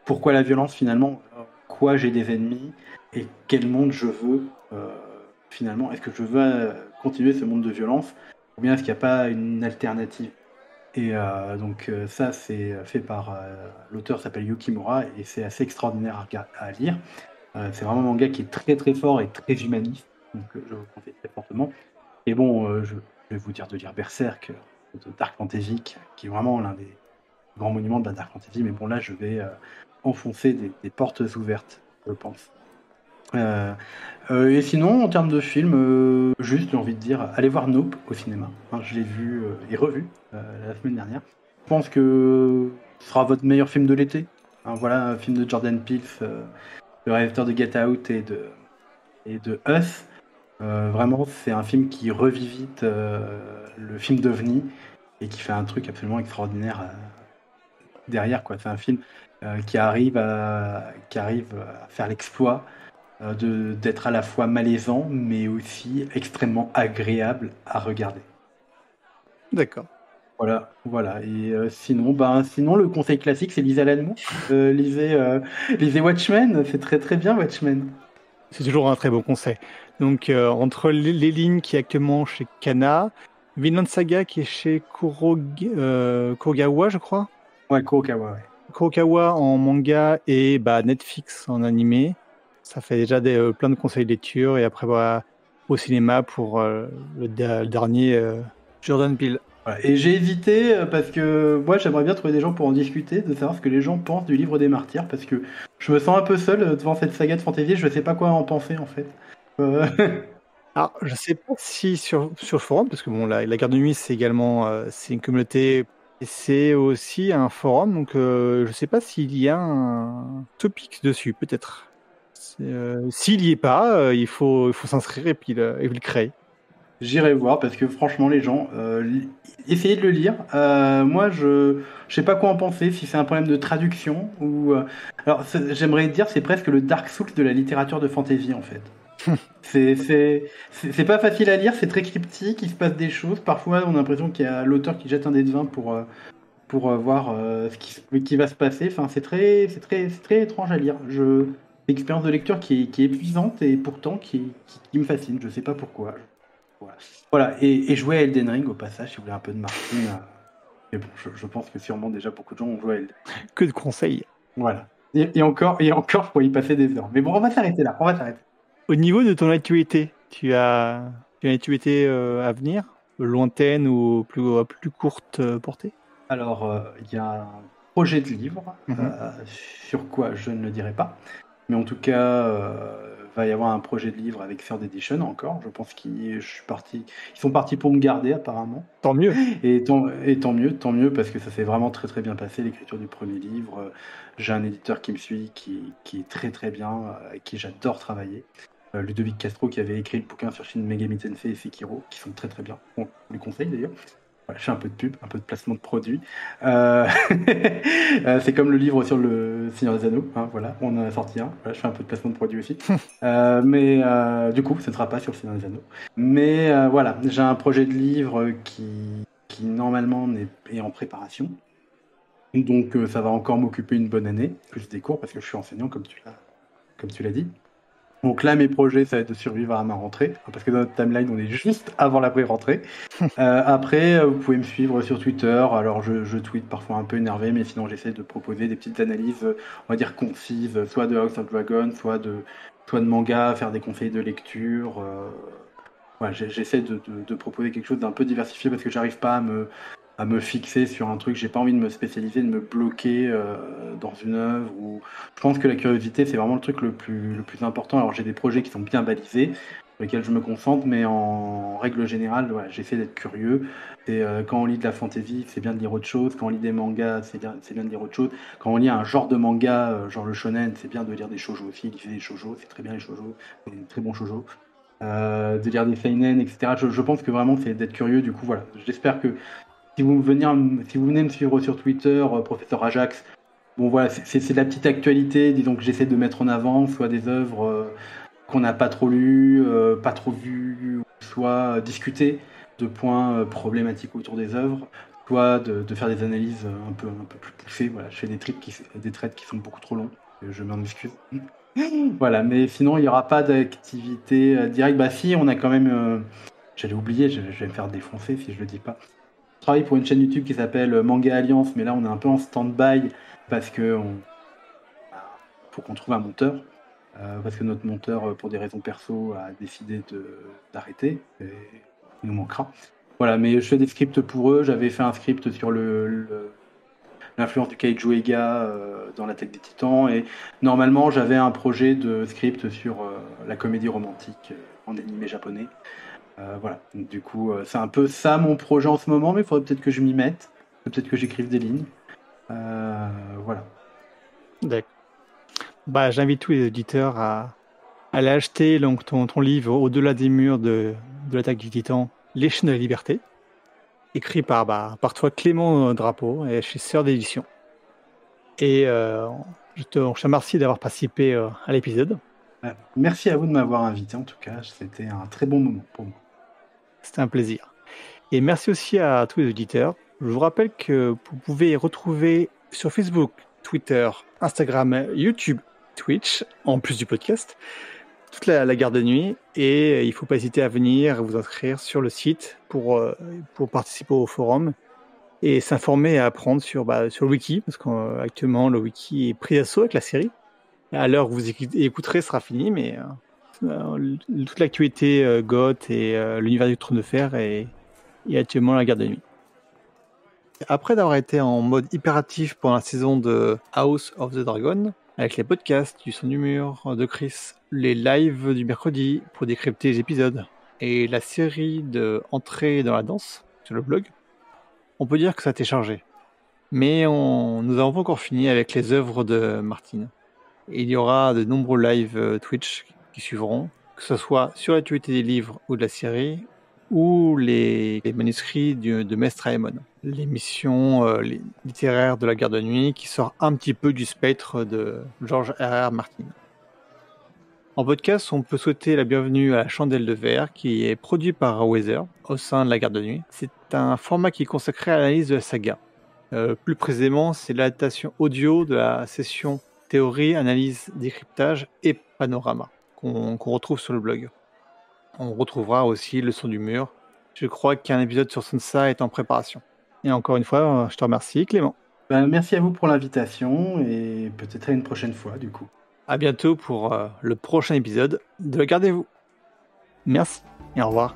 pourquoi la violence finalement, quoi j'ai des ennemis et quel monde je veux finalement. Est-ce que je veux continuer ce monde de violence ou bien est-ce qu'il n'y a pas une alternative? Et donc ça c'est fait par l'auteur s'appelle Yukimura et c'est assez extraordinaire à lire. C'est vraiment un manga qui est très très fort et très humaniste, donc je vous conseille très fortement. Et bon, je vais vous dire de lire Berserk de Dark Fantasy, qui est vraiment l'un des grands monuments de la Dark Fantasy, mais bon là je vais enfoncer des portes ouvertes, je pense. Et sinon, en termes de film, juste j'ai envie de dire, allez voir Nope au cinéma. Hein, je l'ai vu et revu la semaine dernière. Je pense que ce sera votre meilleur film de l'été. Hein, voilà, un film de Jordan Peele, le réalisateur de Get Out et de Us. Vraiment, c'est un film qui revisite le film d'OVNI et qui fait un truc absolument extraordinaire derrière, quoi. C'est un film qui arrive à faire l'exploit d'être à la fois malaisant, mais aussi extrêmement agréable à regarder. D'accord. Voilà. Et sinon, le conseil classique, c'est lisez Alan Moore. Lisez Watchmen, c'est très très bien Watchmen. C'est toujours un très bon conseil. Donc, entre les lignes qui est actuellement chez Kana, Vinland Saga qui est chez Kurogawa, je crois. Ouais, Kurokawa, ouais. Kurokawa en manga et Netflix en animé. Ça fait déjà plein de conseils de lecture. Et après, voilà, au cinéma pour le dernier Jordan Peele. Voilà. Et j'ai hésité parce que moi j'aimerais bien trouver des gens pour en discuter, de savoir ce que les gens pensent du livre des martyrs, parce que je me sens un peu seul devant cette saga de fantasy, je sais pas quoi en penser en fait. Alors, je sais pas si sur le forum, parce que bon, la Garde de Nuit, c'est également c'est une communauté et c'est aussi un forum, donc je sais pas s'il y a un topic dessus, peut-être. S'il y est pas, il faut s'inscrire et puis le créer. J'irai voir parce que franchement les gens, essayez de le lire. Moi je sais pas quoi en penser, si c'est un problème de traduction ou... Alors j'aimerais dire c'est presque le Dark Souls de la littérature de fantasy en fait. C'est pas facile à lire, c'est très cryptique, il se passe des choses. Parfois, on a l'impression qu'il y a l'auteur qui jette un dé de 20 pour voir ce qui va se passer. Enfin, c'est très étrange à lire. L'expérience de lecture qui est épuisante et pourtant qui me fascine. Je sais pas pourquoi. Voilà. Et jouer à Elden Ring au passage, si vous voulez un peu de Martin. Mais bon, je pense que sûrement déjà beaucoup de gens ont joué à Elden Ring. Que de conseils. Voilà. Et encore, je pourrais y passer des heures. Mais bon, on va s'arrêter là. Au niveau de ton actualité, tu as une actualité à venir, lointaine ou plus courte portée? Alors, il y a un projet de livre, sur quoi je ne le dirai pas. Mais en tout cas, va y avoir un projet de livre avec Third Edition encore. Je pense ils sont partis pour me garder apparemment. Tant mieux. Et tant mieux, parce que ça s'est vraiment très très bien passé, l'écriture du premier livre. J'ai un éditeur qui me suit, qui est très très bien, avec qui j'adore travailler. Ludovic Castro, qui avait écrit le bouquin sur Shin Megami Tensei et Sekiro, qui sont très très bien. On les conseille d'ailleurs. Voilà, je fais un peu de pub, un peu de placement de produits. C'est comme le livre sur le Seigneur des Anneaux, hein, voilà, on en a sorti un. Voilà, je fais un peu de placement de produits aussi. Mais du coup, ce ne sera pas sur le Seigneur des Anneaux. Mais voilà, j'ai un projet de livre qui normalement est en préparation. Donc ça va encore m'occuper une bonne année, plus des cours, parce que je suis enseignant, comme tu l'as dit. Donc là, mes projets, ça va être de survivre à ma rentrée, parce que dans notre timeline, on est juste avant la pré-rentrée. Après, vous pouvez me suivre sur Twitter. Alors, je tweete parfois un peu énervé, mais sinon, j'essaie de proposer des petites analyses, on va dire concises, soit de House of Dragon, soit de manga, faire des conseils de lecture. Voilà, j'essaie de proposer quelque chose d'un peu diversifié, parce que j'arrive pas à me fixer sur un truc. J'ai pas envie de me spécialiser, de me bloquer dans une œuvre. Je pense que la curiosité, c'est vraiment le truc le plus important. Alors j'ai des projets qui sont bien balisés, sur lesquels je me concentre, mais en règle générale, voilà, j'essaie d'être curieux. Et quand on lit de la fantasy, c'est bien de lire autre chose. Quand on lit des mangas, c'est bien de lire autre chose. Quand on lit un genre de manga, genre le shonen, c'est bien de lire des shoujo aussi. Lisez des shoujo, c'est très bien les shoujo, des très bons shoujo. De lire des seinen, etc. Je pense que vraiment c'est d'être curieux. Du coup, voilà. J'espère que si vous venez me suivre sur Twitter, Professeur Ajax, bon voilà, c'est de la petite actualité, disons que j'essaie de mettre en avant, soit des œuvres qu'on n'a pas trop lues, pas trop vues, soit discuter de points problématiques autour des œuvres, soit de faire des analyses un peu plus poussées. Voilà, je fais des traits qui sont beaucoup trop longs, je m'en excuse. Voilà, mais sinon il n'y aura pas d'activité directe. Bah si, on a quand même... j'allais oublier, je vais me faire défoncer si je le dis pas. Je travaille pour une chaîne YouTube qui s'appelle Manga Alliance, mais là on est un peu en stand-by parce que faut qu'on trouve un monteur. Parce que notre monteur, pour des raisons perso, a décidé d'arrêter. Et il nous manquera. Voilà, mais je fais des scripts pour eux. J'avais fait un script sur l'influence du Kaiju Ega dans l'attaque des Titans. Et normalement, j'avais un projet de script sur la comédie romantique en animé japonais. Voilà, donc, du coup, c'est un peu ça mon projet en ce moment, mais il faudrait peut-être que je m'y mette, peut-être que j'écrive des lignes. Voilà. D'accord. Bah, j'invite tous les auditeurs à aller acheter donc, ton livre Au-delà des murs de l'attaque du Titan, Les chaînes de la liberté, écrit par toi, Clément Drapeau, et chez Sœur d'édition. Et je te remercie d'avoir participé à l'épisode. Merci à vous de m'avoir invité, en tout cas, c'était un très bon moment pour moi. C'était un plaisir. Et merci aussi à tous les auditeurs. Je vous rappelle que vous pouvez retrouver sur Facebook, Twitter, Instagram, YouTube, Twitch, en plus du podcast, toute la garde de nuit. Et il ne faut pas hésiter à venir vous inscrire sur le site pour participer au forum et s'informer et apprendre sur le wiki, parce qu'actuellement le wiki est pris d'assaut avec la série. À l'heure où vous écouterez, ce sera fini, mais toute l'actualité Goth et l'univers du Trône de Fer et actuellement la Garde de Nuit. Après d'avoir été en mode hyperactif pendant la saison de House of the Dragon, avec les podcasts du Son du Mur de Chris, les lives du mercredi pour décrypter les épisodes, et la série de Entrée dans la danse sur le blog, on peut dire que ça a été chargé. Mais nous n'avons pas encore fini avec les œuvres de Martine. Il y aura de nombreux lives Twitch qui suivront, que ce soit sur l'actualité des livres ou de la série, ou les manuscrits de Mestre Aemon, l'émission littéraire de la Garde de Nuit qui sort un petit peu du spectre de George R.R. Martin. En podcast, on peut souhaiter la bienvenue à la Chandelle de Verre qui est produit par Weather au sein de la Garde de Nuit. C'est un format qui est consacré à l'analyse de la saga. Plus précisément, c'est l'adaptation audio de la session théorie, analyse, décryptage et panorama qu'on retrouve sur le blog. On retrouvera aussi le Son du Mur. Je crois qu'un épisode sur Sansa est en préparation. Et encore une fois, je te remercie, Clément. Merci à vous pour l'invitation et peut-être à une prochaine fois du coup. À bientôt pour le prochain épisode de Gardez-vous. Merci et au revoir.